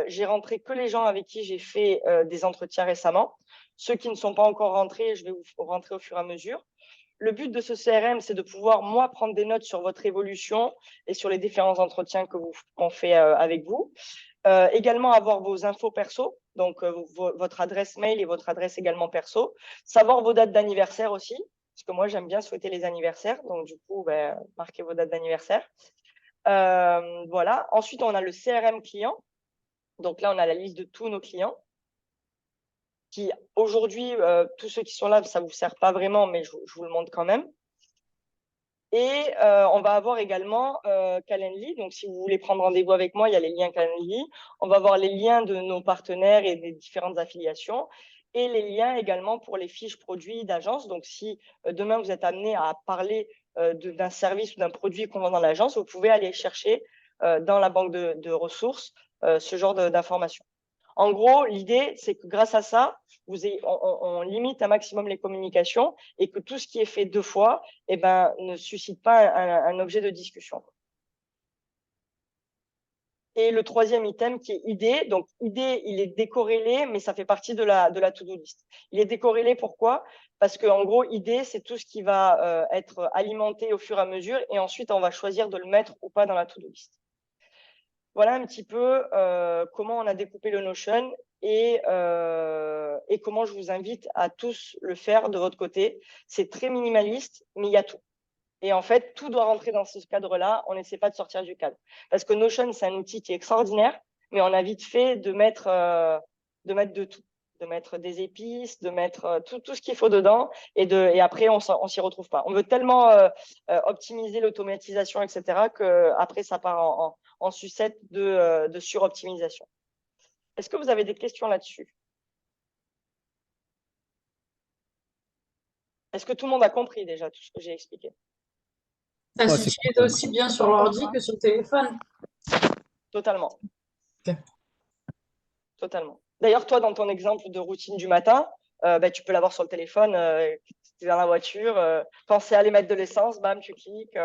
j'ai rentré que les gens avec qui j'ai fait des entretiens récemment. Ceux qui ne sont pas encore rentrés, je vais vous rentrer au fur et à mesure. Le but de ce CRM, c'est de pouvoir, moi, prendre des notes sur votre évolution et sur les différents entretiens qu'on fait avec vous. Également, avoir vos infos perso, donc votre adresse mail et votre adresse également perso. Savoir vos dates d'anniversaire aussi, parce que moi, j'aime bien souhaiter les anniversaires. Donc, du coup, marquez vos dates d'anniversaire. Voilà. Ensuite, on a le CRM client. Donc là, on a la liste de tous nos clients qui aujourd'hui, tous ceux qui sont là, ça ne vous sert pas vraiment, mais je vous le montre quand même. Et on va avoir également Calendly. Donc, si vous voulez prendre rendez-vous avec moi, il y a les liens Calendly. On va avoir les liens de nos partenaires et des différentes affiliations. Et les liens également pour les fiches produits d'agence. Donc, si demain, vous êtes amené à parler d'un service ou d'un produit qu'on vend dans l'agence, vous pouvez aller chercher dans la banque de ressources ce genre d'informations. En gros, l'idée, c'est que grâce à ça, on limite un maximum les communications et que tout ce qui est fait 2 fois ne suscite pas un objet de discussion. Et le troisième item qui est idée. Donc, idée, il est décorrélé, mais ça fait partie de la to-do list. Il est décorrélé, pourquoi? Parce qu'en gros, idée, c'est tout ce qui va être alimenté au fur et à mesure et ensuite, on va choisir de le mettre ou pas dans la to-do list. Voilà un petit peu comment on a découpé le Notion et comment je vous invite à tous le faire de votre côté. C'est très minimaliste, mais il y a tout. Et en fait, tout doit rentrer dans ce cadre-là. On n'essaie pas de sortir du cadre. Parce que Notion, c'est un outil qui est extraordinaire, mais on a vite fait de mettre de tout. De mettre des épices, de mettre tout ce qu'il faut dedans. Et après, on s'y retrouve pas. On veut tellement optimiser l'automatisation, etc., qu'après, ça part en sucette de suroptimisation. Est-ce que vous avez des questions là-dessus? Est-ce que tout le monde a compris déjà tout ce que j'ai expliqué? Ça Ouais, s'utilise aussi bien sur l'ordi que sur le téléphone. Totalement. Ok. Totalement. D'ailleurs, toi, dans ton exemple de routine du matin, tu peux l'avoir sur le téléphone, tu es dans la voiture, penser à aller mettre de l'essence, bam, tu cliques.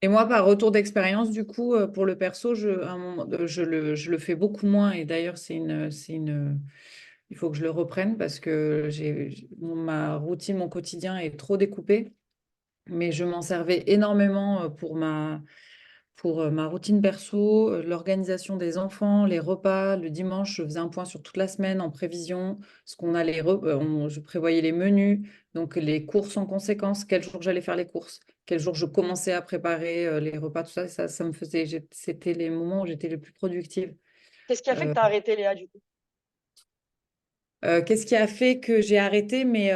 Et moi, par retour d'expérience, du coup, pour le perso, à un moment, je le fais beaucoup moins. Et d'ailleurs, il faut que je le reprenne parce que ma routine, mon quotidien est trop découpé. Mais je m'en servais énormément pour ma routine perso, l'organisation des enfants, les repas. Le dimanche, je faisais un point sur toute la semaine en prévision, ce qu'on allait, je prévoyais les menus, donc les courses en conséquence, quel jour j'allais faire les courses, quel jour je commençais à préparer les repas, tout ça, ça me faisait, c'était les moments où j'étais le plus productive. Qu'est-ce qui a fait que tu as arrêté, Léa, du coup? Qu'est-ce qui a fait que j'ai arrêté mes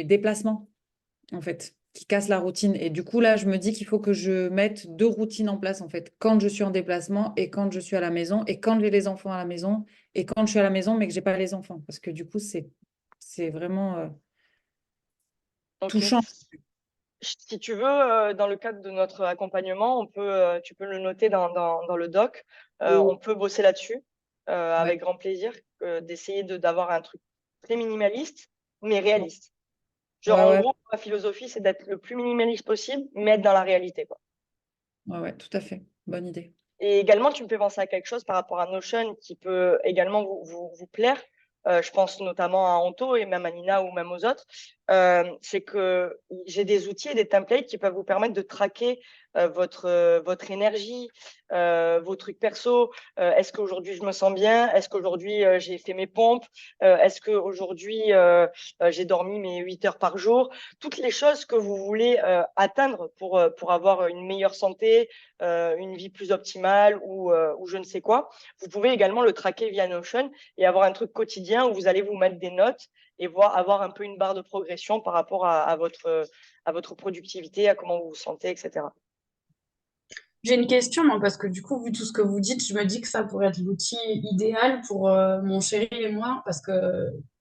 déplacements, en fait, qui cassent la routine. Et du coup, là, je me dis qu'il faut que je mette 2 routines en place, en fait, quand je suis en déplacement et quand je suis à la maison, et quand j'ai les enfants à la maison, et quand je suis à la maison, mais que j'ai pas les enfants. Parce que du coup, c'est vraiment Ok. touchant. Si tu veux, dans le cadre de notre accompagnement, tu peux le noter dans le doc. On peut bosser là-dessus Ouais, avec grand plaisir, d'essayer d'avoir un truc très minimaliste, mais réaliste. Genre, ouais, en ouais, gros, ma philosophie, c'est d'être le plus minimaliste possible, mais être dans la réalité, quoi. ouais, ouais, tout à fait. Bonne idée. Et également, tu me fais penser à quelque chose par rapport à Notion qui peut également vous plaire. Je pense notamment à Anto et même à Nina ou même aux autres. C'est que j'ai des outils et des templates qui peuvent vous permettre de traquer votre énergie, vos trucs perso. Est-ce qu'aujourd'hui je me sens bien? Est-ce qu'aujourd'hui j'ai fait mes pompes? Est-ce qu'aujourd'hui j'ai dormi mes 8 heures par jour? Toutes les choses que vous voulez atteindre pour avoir une meilleure santé, une vie plus optimale ou je ne sais quoi. Vous pouvez également le traquer via Notion et avoir un truc quotidien où vous allez vous mettre des notes et avoir un peu une barre de progression par rapport à votre productivité, à comment vous vous sentez, etc. J'ai une question, moi, parce que du coup, vu tout ce que vous dites, je me dis que ça pourrait être l'outil idéal pour mon chéri et moi, parce que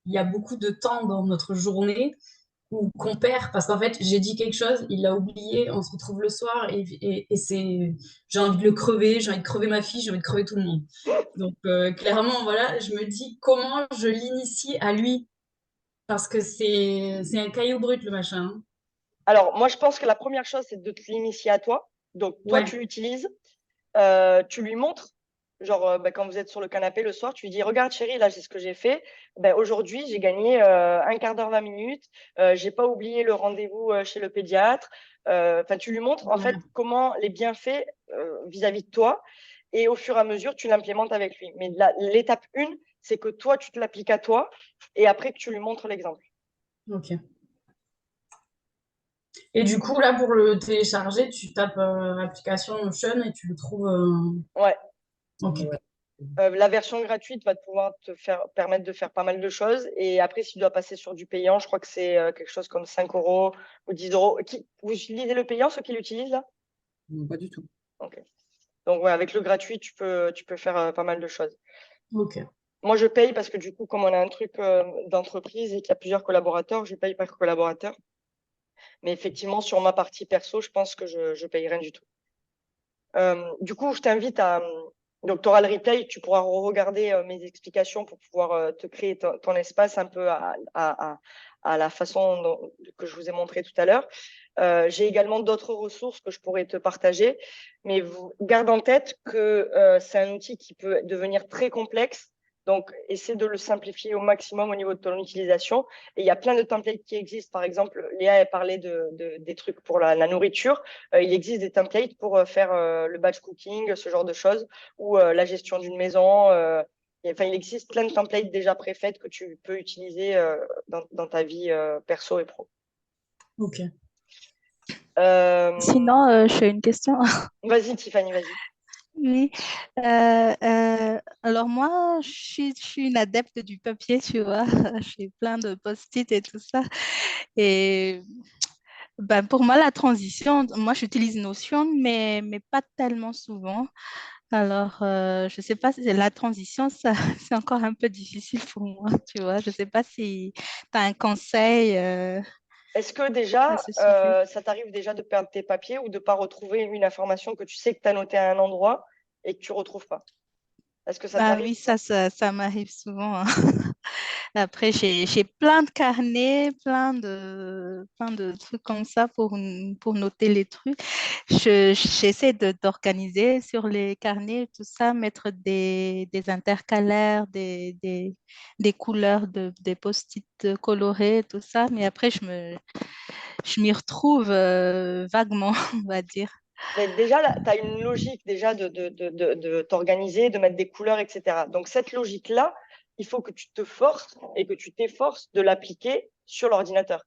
il y a beaucoup de temps dans notre journée ou qu'on perd parce qu'en fait j'ai dit quelque chose, il l'a oublié, on se retrouve le soir et c'est j'ai envie de le crever, j'ai envie de crever ma fille, j'ai envie de crever tout le monde. Donc clairement voilà, je me dis comment je l'initie à lui parce que c'est un caillou brut le machin. Hein. Alors, moi, je pense que la première chose, c'est de te l'initier à toi. Donc, toi, Ouais, tu l'utilises, tu lui montres. Genre, quand vous êtes sur le canapé le soir, tu lui dis, regarde chérie, là, c'est ce que j'ai fait. Aujourd'hui, j'ai gagné un quart d'heure, 20 minutes. J'ai pas oublié le rendez-vous chez le pédiatre. Enfin, tu lui montres en fait ouais. comment les bienfaits vis-à-vis de toi. Et au fur et à mesure, tu l'implémentes avec lui. Mais l'étape 1, c'est que toi, tu te l'appliques à toi et après que tu lui montres l'exemple. Ok. Et du coup là pour le télécharger, tu tapes application Notion et tu le trouves. Ouais. Ok. Ouais. La version gratuite va te pouvoir permettre de faire pas mal de choses. Et après, si tu dois passer sur du payant, je crois que c'est quelque chose comme 5 euros ou 10 euros. Vous utilisez le payant, ceux qui l'utilisent là? Non, pas du tout. Ok. Donc, ouais, avec le gratuit, tu peux faire pas mal de choses. Ok. Moi, je paye parce que du coup, comme on a un truc d'entreprise et qu'il y a plusieurs collaborateurs, je paye par collaborateur. Mais effectivement, sur ma partie perso, je pense que je paye rien du tout. Du coup, je t'invite à. Donc, tu auras le replay, tu pourras regarder mes explications pour pouvoir te créer ton espace un peu à la façon que je vous ai montré tout à l'heure. J'ai également d'autres ressources que je pourrais te partager, mais garde en tête que c'est un outil qui peut devenir très complexe. Donc, essaie de le simplifier au maximum au niveau de ton utilisation. Et il y a plein de templates qui existent. Par exemple, Léa a parlé des trucs pour la nourriture. Il existe des templates pour faire le batch cooking, ce genre de choses, ou la gestion d'une maison. Enfin, il existe plein de templates déjà préfaites que tu peux utiliser dans ta vie perso et pro. Ok. Euh, Sinon, j'ai une question. Vas-y, Tiffany, vas-y. Oui. Alors moi, je suis une adepte du papier, tu vois. J'ai plein de post-it et tout ça. Et ben, pour moi, la transition, moi, j'utilise Notion, mais pas tellement souvent. Alors, je ne sais pas si la transition, ça, c'est encore un peu difficile pour moi, tu vois. Je ne sais pas si tu as un conseil Est-ce que à déjà, ce sujet. ça t'arrive déjà de perdre tes papiers ou de ne pas retrouver une information que tu sais que tu as notée à un endroit et que tu ne retrouves pas? Est-ce que ça Bah t'arrive? oui, ça m'arrive souvent, hein. Après, j'ai plein de carnets, plein de trucs comme ça pour noter les trucs. J'essaie d'organiser sur les carnets, tout ça, mettre des intercalaires, des couleurs, des post-it colorés, tout ça. Mais après, je m'y retrouve vaguement, on va dire. Mais déjà, tu as une logique déjà de t'organiser, de mettre des couleurs, etc. Donc, cette logique-là, il faut que tu te forces et que tu t'efforces de l'appliquer sur l'ordinateur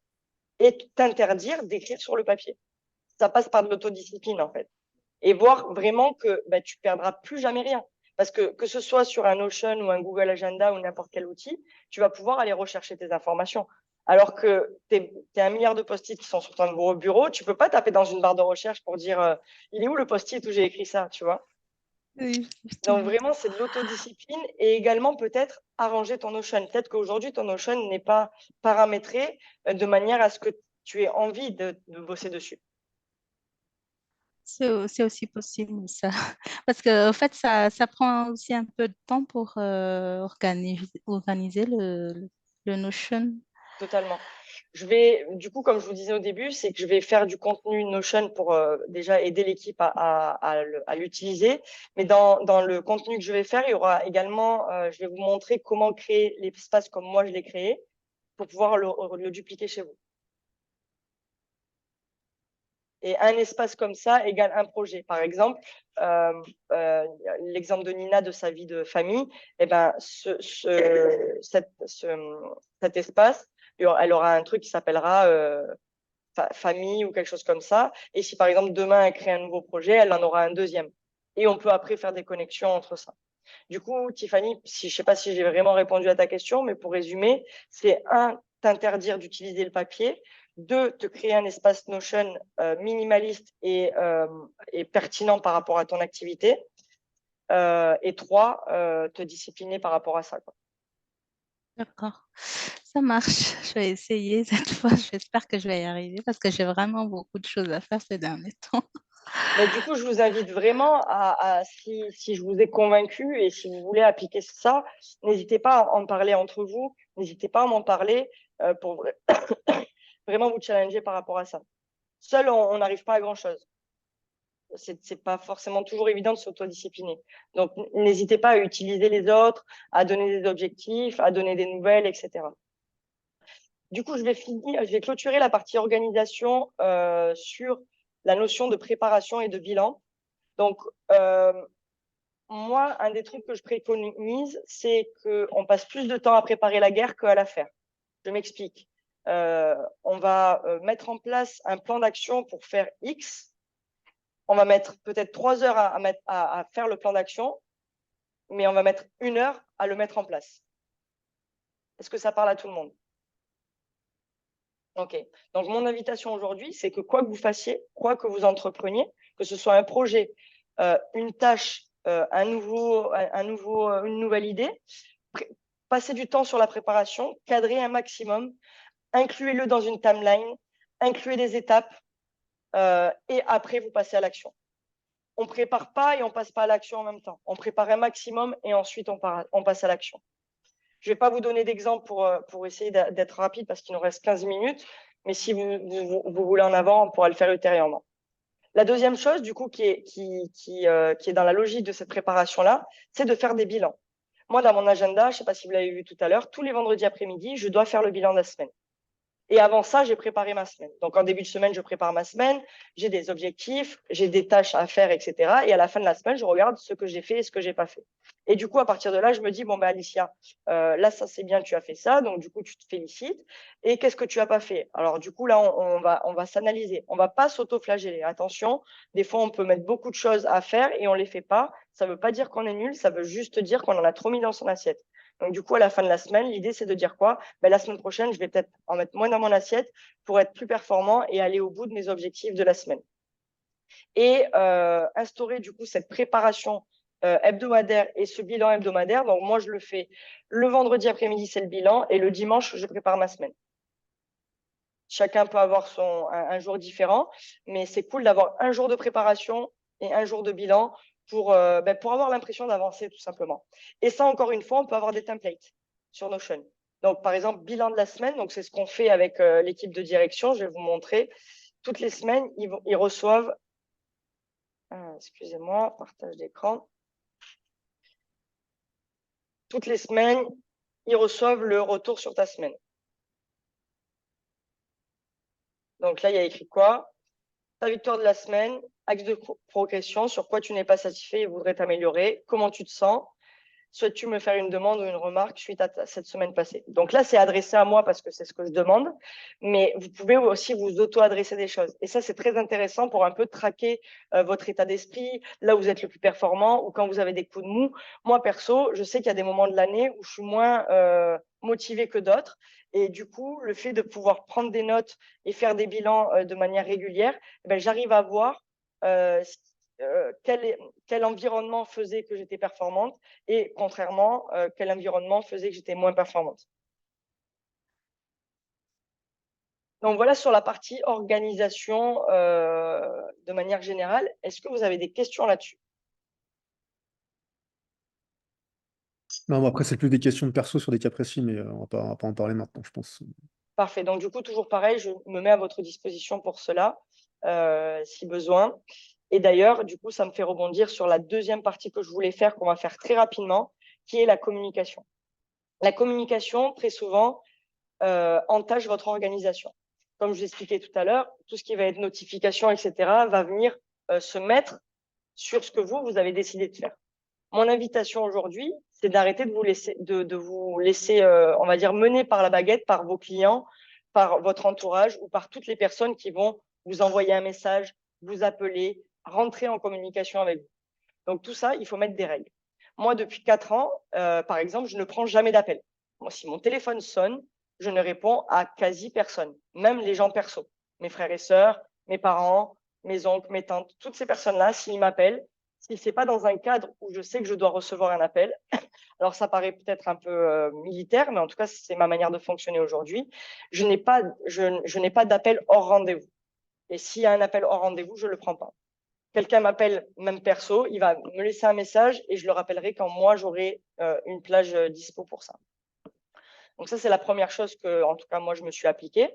et t'interdire d'écrire sur le papier. Ça passe par de l'autodiscipline, en fait. Et voir vraiment que tu perdras plus jamais rien. Parce que ce soit sur un Notion ou un Google Agenda ou n'importe quel outil, tu vas pouvoir aller rechercher tes informations. Alors que tu es un milliard de post-it qui sont sur ton gros bureau, tu peux pas taper dans une barre de recherche pour dire il est où le post-it où j'ai écrit ça, tu vois. Oui, Donc justement. vraiment, c'est de l'autodiscipline et également peut-être arranger ton Notion. Peut-être qu'aujourd'hui, ton Notion n'est pas paramétré de manière à ce que tu aies envie de bosser dessus. C'est aussi possible, ça. Parce que, en fait, ça prend aussi un peu de temps pour organiser le Notion. Totalement. Du coup, comme je vous disais au début, c'est que je vais faire du contenu Notion pour déjà aider l'équipe à l'utiliser. Mais dans le contenu que je vais faire, il y aura également, je vais vous montrer comment créer l'espace comme moi je l'ai créé pour pouvoir le dupliquer chez vous. Et un espace comme ça égale un projet. Par exemple, l'exemple de Nina de sa vie de famille, eh ben, cet espace, elle aura un truc qui s'appellera famille ou quelque chose comme ça. Et si par exemple demain elle crée un nouveau projet, elle en aura un deuxième. Et on peut après faire des connexions entre ça. Du coup, Tiffany, je ne sais pas si j'ai vraiment répondu à ta question, mais pour résumer, c'est un, t'interdire d'utiliser le papier, deux, te créer un espace Notion minimaliste et pertinent par rapport à ton activité, et trois, te discipliner par rapport à ça, quoi. D'accord, ça marche. Je vais essayer cette fois. J'espère que je vais y arriver parce que j'ai vraiment beaucoup de choses à faire ces derniers temps. Mais du coup, je vous invite vraiment si je vous ai convaincu et si vous voulez appliquer ça, n'hésitez pas à en parler entre vous, n'hésitez pas à m'en parler pour vraiment vous challenger par rapport à ça. Seul, on n'arrive pas à grand-chose. C'est pas forcément toujours évident de s'autodiscipliner. Donc, n'hésitez pas à utiliser les autres, à donner des objectifs, à donner des nouvelles, etc. Du coup, je vais clôturer la partie organisation sur la notion de préparation et de bilan. Donc, moi, un des trucs que je préconise, c'est qu'on passe plus de temps à préparer la guerre qu'à la faire. Je m'explique. On va mettre en place un plan d'action pour faire X. On va mettre peut-être 3 heures à faire le plan d'action, mais on va mettre 1 heure à le mettre en place. Est-ce que ça parle à tout le monde? Ok. Donc, mon invitation aujourd'hui, c'est que quoi que vous fassiez, quoi que vous entrepreniez, que ce soit un projet, une tâche, une nouvelle idée, passez du temps sur la préparation, cadrez un maximum, incluez-le dans une timeline, incluez des étapes, et après, vous passez à l'action. On ne prépare pas et on ne passe pas à l'action en même temps. On prépare un maximum et ensuite on passe à l'action. Je ne vais pas vous donner d'exemple pour essayer d'être rapide parce qu'il nous reste 15 minutes, mais si vous voulez en avant, on pourra le faire ultérieurement. La deuxième chose, du coup, qui est dans la logique de cette préparation-là, c'est de faire des bilans. Moi, dans mon agenda, je ne sais pas si vous l'avez vu tout à l'heure, tous les vendredis après-midi, je dois faire le bilan de la semaine. Et avant ça, j'ai préparé ma semaine. Donc, en début de semaine, je prépare ma semaine, j'ai des objectifs, j'ai des tâches à faire, etc. Et à la fin de la semaine, je regarde ce que j'ai fait et ce que j'ai pas fait. Et du coup, à partir de là, je me dis, bon, ben, Alicia, là, ça, c'est bien, tu as fait ça. Donc, du coup, tu te félicites. Et qu'est-ce que tu as pas fait? Alors, du coup, là, on va s'analyser. On va pas s'auto-flageller. Attention, des fois, on peut mettre beaucoup de choses à faire et on les fait pas. Ça veut pas dire qu'on est nul, ça veut juste dire qu'on en a trop mis dans son assiette. Donc, du coup, à la fin de la semaine, l'idée, c'est de dire quoi? Ben, la semaine prochaine, je vais peut-être en mettre moins dans mon assiette pour être plus performant et aller au bout de mes objectifs de la semaine. Et instaurer, du coup, cette préparation hebdomadaire et ce bilan hebdomadaire. Donc, moi, je le fais le vendredi après-midi, c'est le bilan, et le dimanche, je prépare ma semaine. Chacun peut avoir un jour différent, mais c'est cool d'avoir un jour de préparation et un jour de bilan pour avoir l'impression d'avancer tout simplement. Et ça, encore une fois, on peut avoir des templates sur Notion. Donc, par exemple, bilan de la semaine, donc c'est ce qu'on fait avec l'équipe de direction. Je vais vous montrer. Toutes les semaines, ils reçoivent, excusez-moi, partage d'écran. Toutes les semaines, ils reçoivent le retour sur ta semaine. Donc là, il y a écrit quoi? Ta victoire de la semaine, axe de progression, sur quoi tu n'es pas satisfait et voudrais t'améliorer, comment tu te sens, souhaites-tu me faire une demande ou une remarque suite à cette semaine passée? Donc là, c'est adressé à moi parce que c'est ce que je demande, mais vous pouvez aussi vous auto-adresser des choses. Et ça, c'est très intéressant pour un peu traquer votre état d'esprit, là où vous êtes le plus performant ou quand vous avez des coups de mou. Moi, perso, je sais qu'il y a des moments de l'année où je suis moins motivée que d'autres. Et du coup, le fait de pouvoir prendre des notes et faire des bilans de manière régulière, j'arrive à voir quel environnement faisait que j'étais performante et contrairement, quel environnement faisait que j'étais moins performante. Donc voilà sur la partie organisation de manière générale. Est-ce que vous avez des questions là-dessus? Non, bon, après, c'est plus des questions de perso sur des cas précis, mais on va pas en parler maintenant, je pense. Parfait. Donc, du coup, toujours pareil, je me mets à votre disposition pour cela, si besoin. Et d'ailleurs, du coup, ça me fait rebondir sur la deuxième partie que je voulais faire, qu'on va faire très rapidement, qui est la communication. La communication, très souvent, entache votre organisation. comme je l'expliquais tout à l'heure, tout ce qui va être notification, etc., va venir se mettre sur ce que vous avez décidé de faire. Mon invitation aujourd'hui, c'est d'arrêter de vous laisser, on va dire, mener par la baguette par vos clients, par votre entourage ou par toutes les personnes qui vont vous envoyer un message, vous appeler, rentrer en communication avec vous. Donc tout ça, il faut mettre des règles. Moi, depuis 4 ans, par exemple, je ne prends jamais d'appel. Moi, si mon téléphone sonne, je ne réponds à quasi personne, même les gens perso, mes frères et sœurs, mes parents, mes oncles, mes tantes, toutes ces personnes-là, s'ils m'appellent, si ce n'est pas dans un cadre où je sais que je dois recevoir un appel, alors ça paraît peut-être un peu militaire, mais en tout cas, c'est ma manière de fonctionner aujourd'hui, je n'ai pas d'appel hors rendez-vous. Et s'il y a un appel hors rendez-vous, je ne le prends pas. Quelqu'un m'appelle même perso, il va me laisser un message et je le rappellerai quand moi, j'aurai une plage dispo pour ça. Donc ça, c'est la première chose que, en tout cas, moi, je me suis appliquée.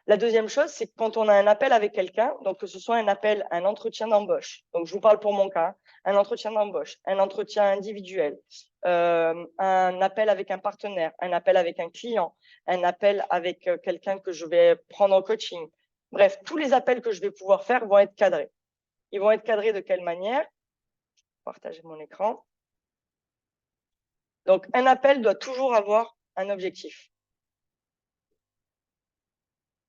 La deuxième chose, c'est que quand on a un appel avec quelqu'un, donc que ce soit un appel, un entretien d'embauche, donc je vous parle pour mon cas, un entretien d'embauche, un entretien individuel, un appel avec un partenaire, un appel avec un client, un appel avec quelqu'un que je vais prendre en coaching. Bref, tous les appels que je vais pouvoir faire vont être cadrés. Ils vont être cadrés de quelle manière? Je vais partager mon écran. Donc, un appel doit toujours avoir un objectif.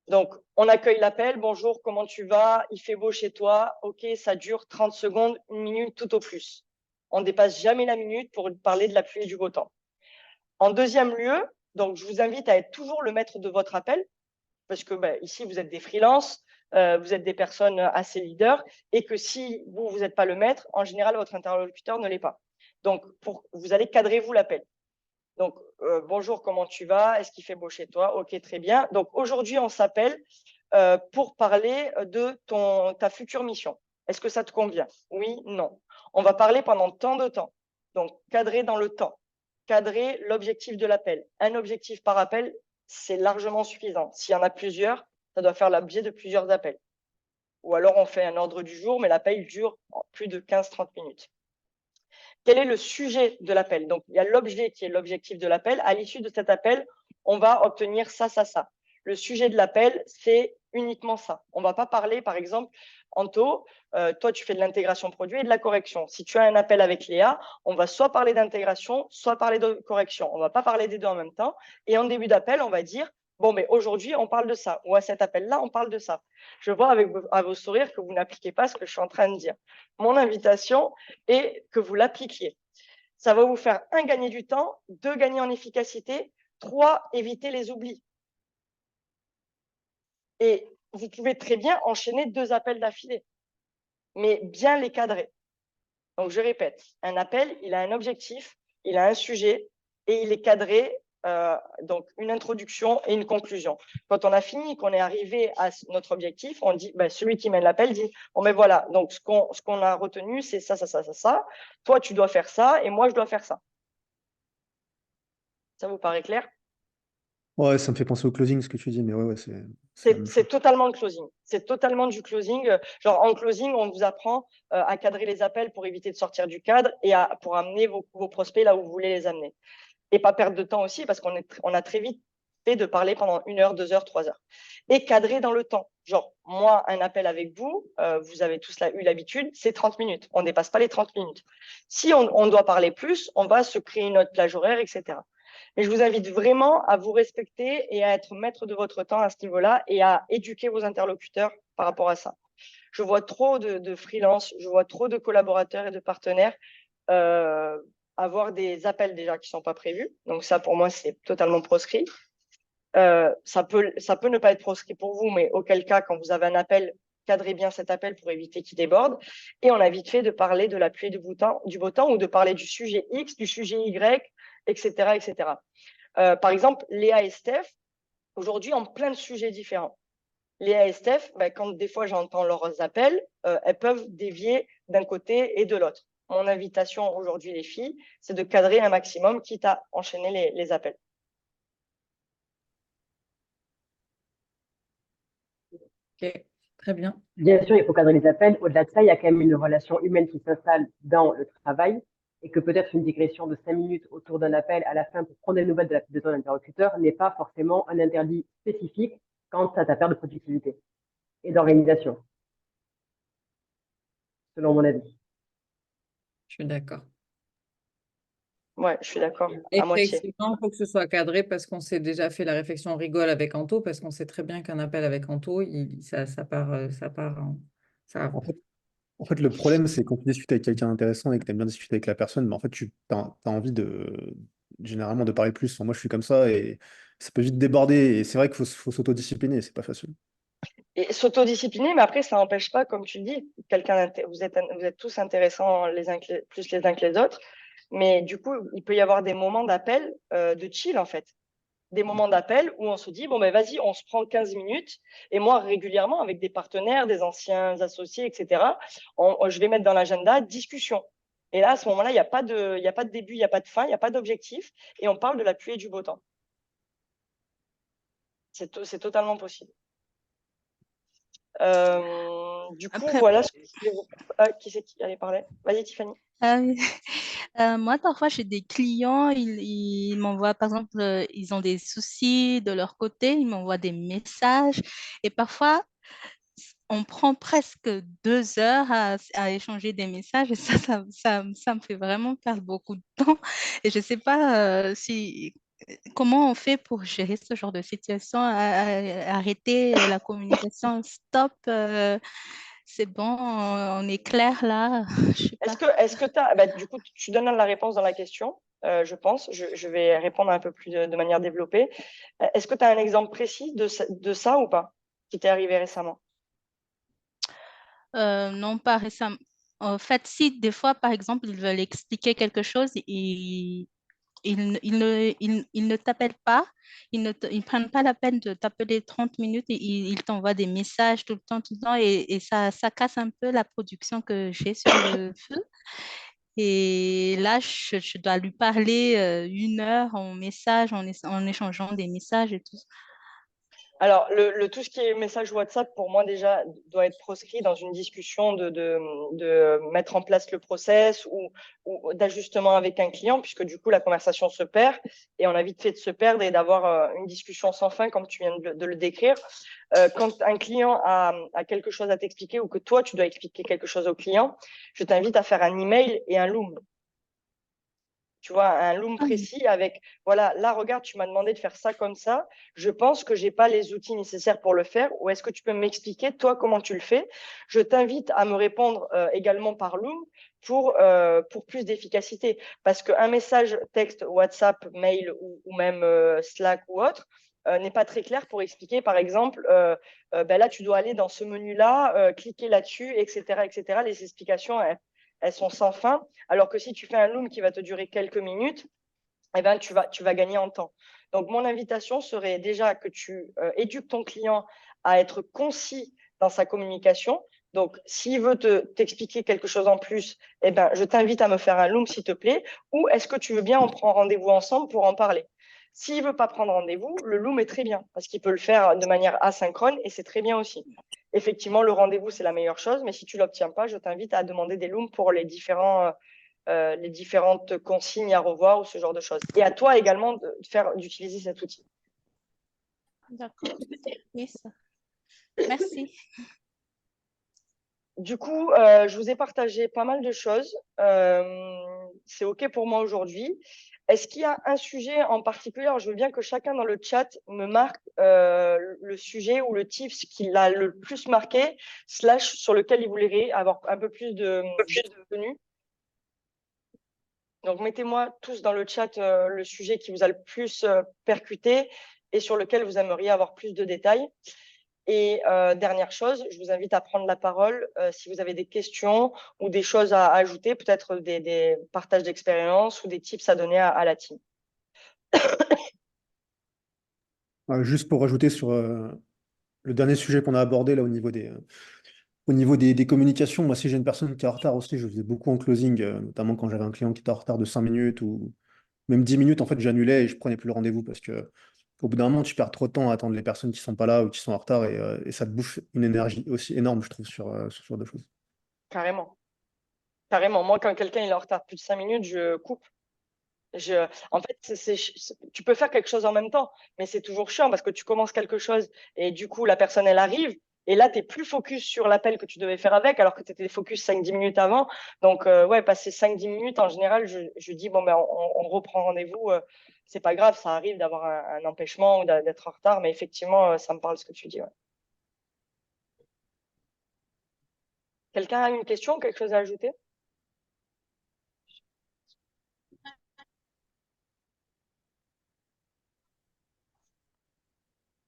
Donc, on accueille l'appel. Bonjour, comment tu vas? Il fait beau chez toi. OK, ça dure 30 secondes, 1 minute tout au plus. On ne dépasse jamais la minute pour parler de la pluie et du beau temps. En deuxième lieu, donc, je vous invite à être toujours le maître de votre appel parce que ici, vous êtes des freelances, vous êtes des personnes assez leaders et que si vous n'êtes pas le maître, en général, votre interlocuteur ne l'est pas. Donc, vous allez cadrer, vous, l'appel. Donc, bonjour, comment tu vas? Est-ce qu'il fait beau chez toi? OK, très bien. Donc, aujourd'hui, on s'appelle pour parler de ta future mission. Est-ce que ça te convient? Oui, non. On va parler pendant tant de temps. Donc, cadrer dans le temps. Cadrer l'objectif de l'appel. Un objectif par appel, c'est largement suffisant. S'il y en a plusieurs, ça doit faire l'objet de plusieurs appels. Ou alors, on fait un ordre du jour, mais l'appel dure plus de 15-30 minutes. Quel est le sujet de l'appel? Donc, il y a l'objet qui est l'objectif de l'appel. À l'issue de cet appel, on va obtenir ça, ça, ça. Le sujet de l'appel, c'est uniquement ça. On ne va pas parler, par exemple, Anto, toi, tu fais de l'intégration produit et de la correction. Si tu as un appel avec Léa, on va soit parler d'intégration, soit parler de correction. On ne va pas parler des deux en même temps. Et en début d'appel, on va dire, bon, mais aujourd'hui, on parle de ça. Ou à cet appel-là, on parle de ça. Je vois à vos sourires que vous n'appliquez pas ce que je suis en train de dire. Mon invitation est que vous l'appliquiez. Ça va vous faire 1, gagner du temps, 2, gagner en efficacité, 3, éviter les oublis. Et vous pouvez très bien enchaîner 2 appels d'affilée, mais bien les cadrer. Donc, je répète, un appel, il a un objectif, il a un sujet et il est cadré, donc une introduction et une conclusion. Quand on a fini, qu'on est arrivé à notre objectif, on dit, celui qui mène l'appel dit, bon, mais voilà, donc ce qu'on a retenu, c'est ça, ça, ça, ça, ça. Toi, tu dois faire ça et moi, je dois faire ça. Ça vous paraît clair? Ouais, ça me fait penser au closing, ce que tu dis, mais ouais, c'est la même chose. C'est totalement le closing. C'est totalement du closing. Genre, en closing, on vous apprend à cadrer les appels pour éviter de sortir du cadre et pour amener vos prospects là où vous voulez les amener. Et pas perdre de temps aussi, parce qu'on a très vite fait de parler pendant 1 heure, 2 heures, 3 heures. Et cadrer dans le temps. Genre, moi, un appel avec vous, vous avez tous eu l'habitude, c'est 30 minutes. On ne dépasse pas les 30 minutes. Si on doit parler plus, on va se créer une autre plage horaire, etc. Mais je vous invite vraiment à vous respecter et à être maître de votre temps à ce niveau-là et à éduquer vos interlocuteurs par rapport à ça. Je vois trop de freelance, je vois trop de collaborateurs et de partenaires avoir des appels déjà qui ne sont pas prévus. Donc ça, pour moi, c'est totalement proscrit. Ça peut ne pas être proscrit pour vous, mais auquel cas, quand vous avez un appel, cadrez bien cet appel pour éviter qu'il déborde. Et on a vite fait de parler de la pluie et du beau temps ou de parler du sujet X, du sujet Y, etc. etc. Par exemple, Léa et Steph, aujourd'hui, ont plein de sujets différents. Léa et Steph, quand des fois j'entends leurs appels, elles peuvent dévier d'un côté et de l'autre. Mon invitation aujourd'hui, les filles, c'est de cadrer un maximum, quitte à enchaîner les appels. Ok, très bien. Bien sûr, il faut cadrer les appels. Au-delà de ça, il y a quand même une relation humaine qui s'installe dans le travail et que peut-être une digression de 5 minutes autour d'un appel à la fin pour prendre des nouvelles de ton interlocuteur n'est pas forcément un interdit spécifique quant à ta perte de productivité et d'organisation, selon mon avis. Je suis d'accord. Ouais, je suis d'accord, à moitié. Effectivement, il faut que ce soit cadré parce qu'on s'est déjà fait la réflexion, on rigole avec Anto, parce qu'on sait très bien qu'un appel avec Anto, ça part, ça. En fait, en fait, le problème, c'est quand tu discutes avec quelqu'un d'intéressant et que tu aimes bien discuter avec la personne, en fait, tu as envie généralement de parler plus. Enfin, moi, je suis comme ça et ça peut vite déborder. Et c'est vrai qu'il faut s'autodiscipliner, c'est pas facile. Et s'autodiscipliner, mais après, ça n'empêche pas, comme tu le dis, vous êtes tous intéressants plus les uns que les autres. Mais du coup, il peut y avoir des moments d'appel, de chill, en fait. Des moments d'appel où on se dit, bon, ben vas-y, on se prend 15 minutes. Et moi, régulièrement, avec des partenaires, des anciens associés, etc., je vais mettre dans l'agenda discussion. Et là, à ce moment-là, il n'y a pas de début, il n'y a pas de fin, il n'y a pas d'objectif. Et on parle de la pluie et du beau temps. C'est totalement possible. Du coup, Après, voilà ce que je voulais vous... qui c'est qui allait parler? Vas-y, Tiffany. oui. Moi, parfois, j'ai des clients, ils m'envoient, par exemple, ils ont des soucis de leur côté, ils m'envoient des messages. Et parfois, on prend presque 2 heures à échanger des messages et ça me fait vraiment perdre beaucoup de temps. Et je ne sais pas comment on fait pour gérer ce genre de situation, arrêter la communication, stop, c'est bon, on est clair là, je sais pas. Est-ce que du coup, tu donnes la réponse dans la question, je pense. Je vais répondre un peu plus de manière développée. Est-ce que tu as un exemple précis de ça ou pas, qui t'est arrivé récemment? Non, pas récemment. En fait, si des fois, par exemple, ils veulent expliquer quelque chose, ils ne t'appellent pas, ils prennent pas la peine de t'appeler 30 minutes, et ils t'envoient des messages tout le temps, et ça casse un peu la production que j'ai sur le feu. Et là, je dois lui parler 1 heure en message, en échangeant des messages et tout. Alors, tout ce qui est message WhatsApp, pour moi, déjà, doit être proscrit dans une discussion de mettre en place le process ou d'ajustement avec un client, puisque du coup, la conversation se perd et on a vite fait de se perdre et d'avoir une discussion sans fin, comme tu viens de le décrire. Quand un client a quelque chose à t'expliquer ou que toi, tu dois expliquer quelque chose au client, je t'invite à faire un email et un Loom. Tu vois, un loom précis avec, voilà, là, regarde, tu m'as demandé de faire ça comme ça. Je pense que j'ai pas les outils nécessaires pour le faire. Ou est-ce que tu peux m'expliquer, toi, comment tu le fais? Je t'invite à me répondre également par loom pour plus d'efficacité. Parce qu'un message texte, WhatsApp, mail ou même Slack ou autre, n'est pas très clair pour expliquer, par exemple, ben là, tu dois aller dans ce menu-là, cliquer là-dessus, etc., etc. Les explications, elles sont sans fin. Alors que si tu fais un loom qui va te durer quelques minutes, eh ben, tu vas gagner en temps. Donc, mon invitation serait déjà que tu éduques ton client à être concis dans sa communication. Donc, s'il veut t'expliquer quelque chose en plus, eh ben, je t'invite à me faire un loom, s'il te plaît. Ou est-ce que tu veux bien, on prend rendez-vous ensemble pour en parler? S'il ne veut pas prendre rendez-vous, le loom est très bien parce qu'il peut le faire de manière asynchrone et c'est très bien aussi. Effectivement, le rendez-vous, c'est la meilleure chose, mais si tu ne l'obtiens pas, je t'invite à demander des looms pour les différentes consignes à revoir ou ce genre de choses. Et à toi également d'utiliser cet outil. D'accord. Oui, ça. Merci. Du coup, je vous ai partagé pas mal de choses. C'est OK pour moi aujourd'hui. Est-ce qu'il y a un sujet en particulier? Alors, je veux bien que chacun dans le chat me marque le sujet ou le tips qui l'a le plus marqué, / sur lequel il voulait avoir un peu plus de contenu. Donc, mettez-moi tous dans le chat le sujet qui vous a le plus percuté et sur lequel vous aimeriez avoir plus de détails. Et dernière chose, je vous invite à prendre la parole si vous avez des questions ou des choses à ajouter, peut-être des partages d'expérience ou des tips à donner à la team. Juste pour rajouter sur le dernier sujet qu'on a abordé là au niveau des communications, moi si j'ai une personne qui est en retard aussi, je faisais beaucoup en closing, notamment quand j'avais un client qui était en retard de 5 minutes ou même 10 minutes, en fait j'annulais et je prenais plus le rendez-vous parce que au bout d'un moment tu perds trop de temps à attendre les personnes qui sont pas là ou qui sont en retard et ça te bouffe une énergie aussi énorme, je trouve, sur ce genre de choses. Carrément. Carrément. Moi, quand quelqu'un est en retard plus de 5 minutes, je coupe. En fait, tu peux faire quelque chose en même temps, mais c'est toujours chiant parce que tu commences quelque chose et du coup, la personne, elle arrive. Et là, tu n'es plus focus sur l'appel que tu devais faire avec, alors que tu étais focus 5-10 minutes avant. Donc, ouais, passer 5-10 minutes, en général, je dis, bon, ben, on reprend rendez-vous. C'est pas grave, ça arrive d'avoir un empêchement ou d'être en retard, mais effectivement, ça me parle ce que tu dis. Ouais. Quelqu'un a une question, quelque chose à ajouter?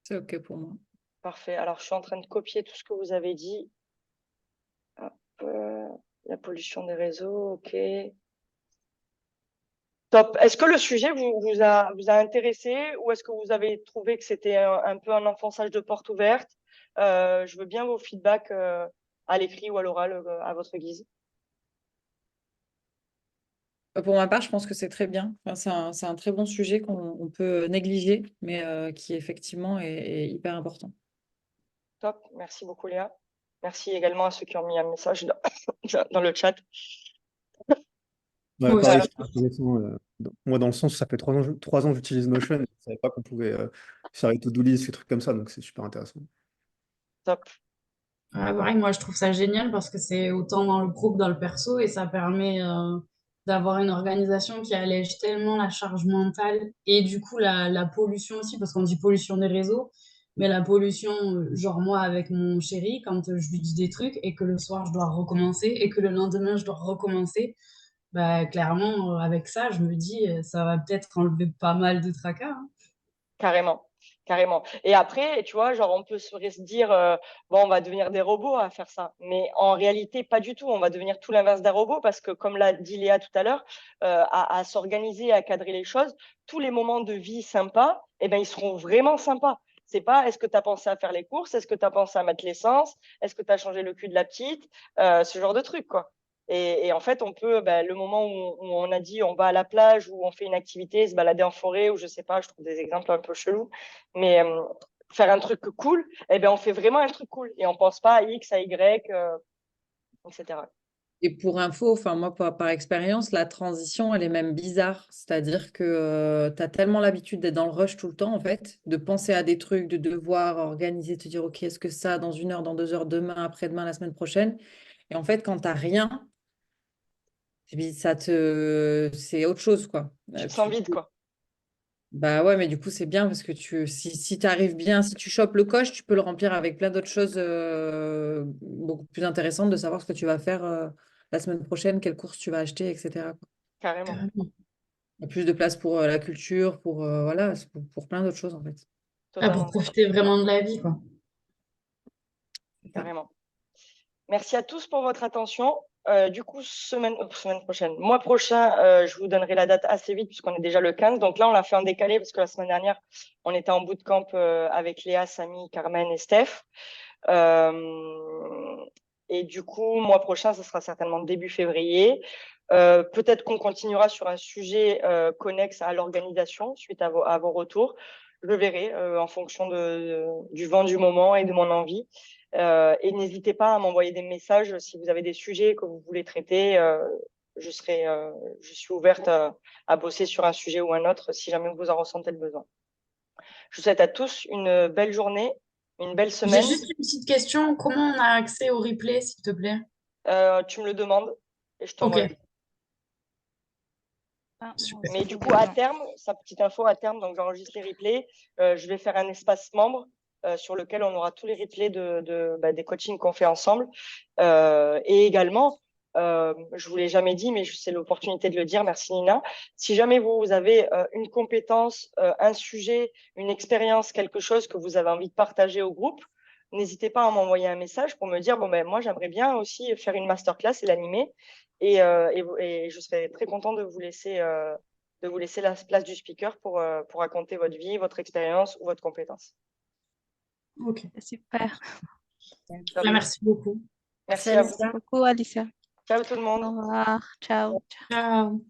C'est OK pour moi. Parfait. Alors, je suis en train de copier tout ce que vous avez dit. Hop, la pollution des réseaux, OK. Top. Est-ce que le sujet vous a intéressé ou est-ce que vous avez trouvé que c'était un peu un enfonçage de porte ouverte? Je veux bien vos feedbacks à l'écrit ou à l'oral à votre guise. Pour ma part, je pense que c'est très bien. Enfin, c'est un très bon sujet qu'on peut négliger, mais qui effectivement est hyper important. Top. Merci beaucoup, Léa. Merci également à ceux qui ont mis un message dans le chat. Ouais, Moi pareil, aussi. c'est intéressant. Moi, dans le sens, ça fait 3 ans que j'utilise Notion et je ne savais pas qu'on pouvait faire les to-do list, des trucs comme ça, donc c'est super intéressant. Top. Ouais, pareil, moi je trouve ça génial parce que c'est autant dans le groupe, dans le perso, et ça permet d'avoir une organisation qui allège tellement la charge mentale et du coup la pollution aussi, parce qu'on dit pollution des réseaux, mais la pollution, genre moi avec mon chéri, quand je lui dis des trucs et que le soir je dois recommencer et que le lendemain je dois recommencer, bah clairement avec ça, je me dis ça va peut-être enlever pas mal de tracas, hein. Carrément, carrément. Et après, tu vois, genre, on peut se dire, bon, on va devenir des robots à faire ça. Mais en réalité, pas du tout. On va devenir tout l'inverse d'un robot parce que, comme l'a dit Léa tout à l'heure, à s'organiser, à cadrer les choses, tous les moments de vie sympas, eh ben, ils seront vraiment sympas. C'est pas, est-ce que tu as pensé à faire les courses? Est-ce que tu as pensé à mettre l'essence? Est-ce que tu as changé le cul de la petite? Ce genre de truc, quoi. Et en fait, on peut, ben, le moment où on a dit on va à la plage ou on fait une activité, se balader en forêt ou je sais pas, je trouve des exemples un peu chelous, mais faire un truc cool, eh ben, on fait vraiment un truc cool et on pense pas à X, à Y, etc. Et pour info, enfin moi par expérience, la transition, elle est même bizarre. C'est-à-dire que tu as tellement l'habitude d'être dans le rush tout le temps, en fait, de penser à des trucs, de devoir organiser, te dire, OK, est-ce que ça, dans 1 heure, dans 2 heures, demain, après-demain, la semaine prochaine. Et en fait, quand tu n'as rien, eh bien, c'est autre chose, quoi. Tu te sens vide, quoi. Bah ouais, mais du coup, c'est bien parce que si tu arrives bien, si tu chopes le coche, tu peux le remplir avec plein d'autres choses beaucoup plus intéressantes de savoir ce que tu vas faire la semaine prochaine, quelle course tu vas acheter, etc., quoi. Carrément, Carrément. Il y a plus de place pour la culture, voilà, c'est pour plein d'autres choses en fait. Ah, pour totalement d'accord, profiter vraiment de la vie, quoi. C'est ça. carrément. Merci à tous pour votre attention. Du coup, semaine prochaine, mois prochain, je vous donnerai la date assez vite puisqu'on est déjà le 15. Donc là, on l'a fait en décalé parce que la semaine dernière, on était en bootcamp avec Léa, Samy, Carmen et Steph. Et du coup, mois prochain, ce sera certainement début février. Peut-être qu'on continuera sur un sujet connexe à l'organisation suite à vos retours. Je verrai en fonction du vent du moment et de mon envie. Et n'hésitez pas à m'envoyer des messages si vous avez des sujets que vous voulez traiter. Je suis ouverte à bosser sur un sujet ou un autre si jamais vous en ressentez le besoin. Je vous souhaite à tous une belle journée, une belle J'ai semaine. juste une petite question. Comment on a accès au replay, s'il te plaît? Tu me le demandes et je Ok, t'envoie. Ah, moi super. aussi, Mais faut du que coup, je à l'en- terme, sa petite info à terme, donc j'enregistre les replays. Je vais faire un espace membre sur lequel on aura tous les replays des coachings qu'on fait ensemble. Et également, je vous l'ai jamais dit, mais c'est l'opportunité de le dire. Merci Nina. Si jamais vous avez une compétence, un sujet, une expérience, quelque chose que vous avez envie de partager au groupe, n'hésitez pas à m'envoyer un message pour me dire bon ben moi j'aimerais bien aussi faire une masterclass et l'animer. Et je serais très content de vous laisser la place du speaker pour raconter votre vie, votre expérience ou votre compétence. Ok. C'est super. Top. Bah, merci beaucoup. Merci à vous. Merci beaucoup, Alicia. Ciao tout le monde. Au revoir. Ciao. Ciao.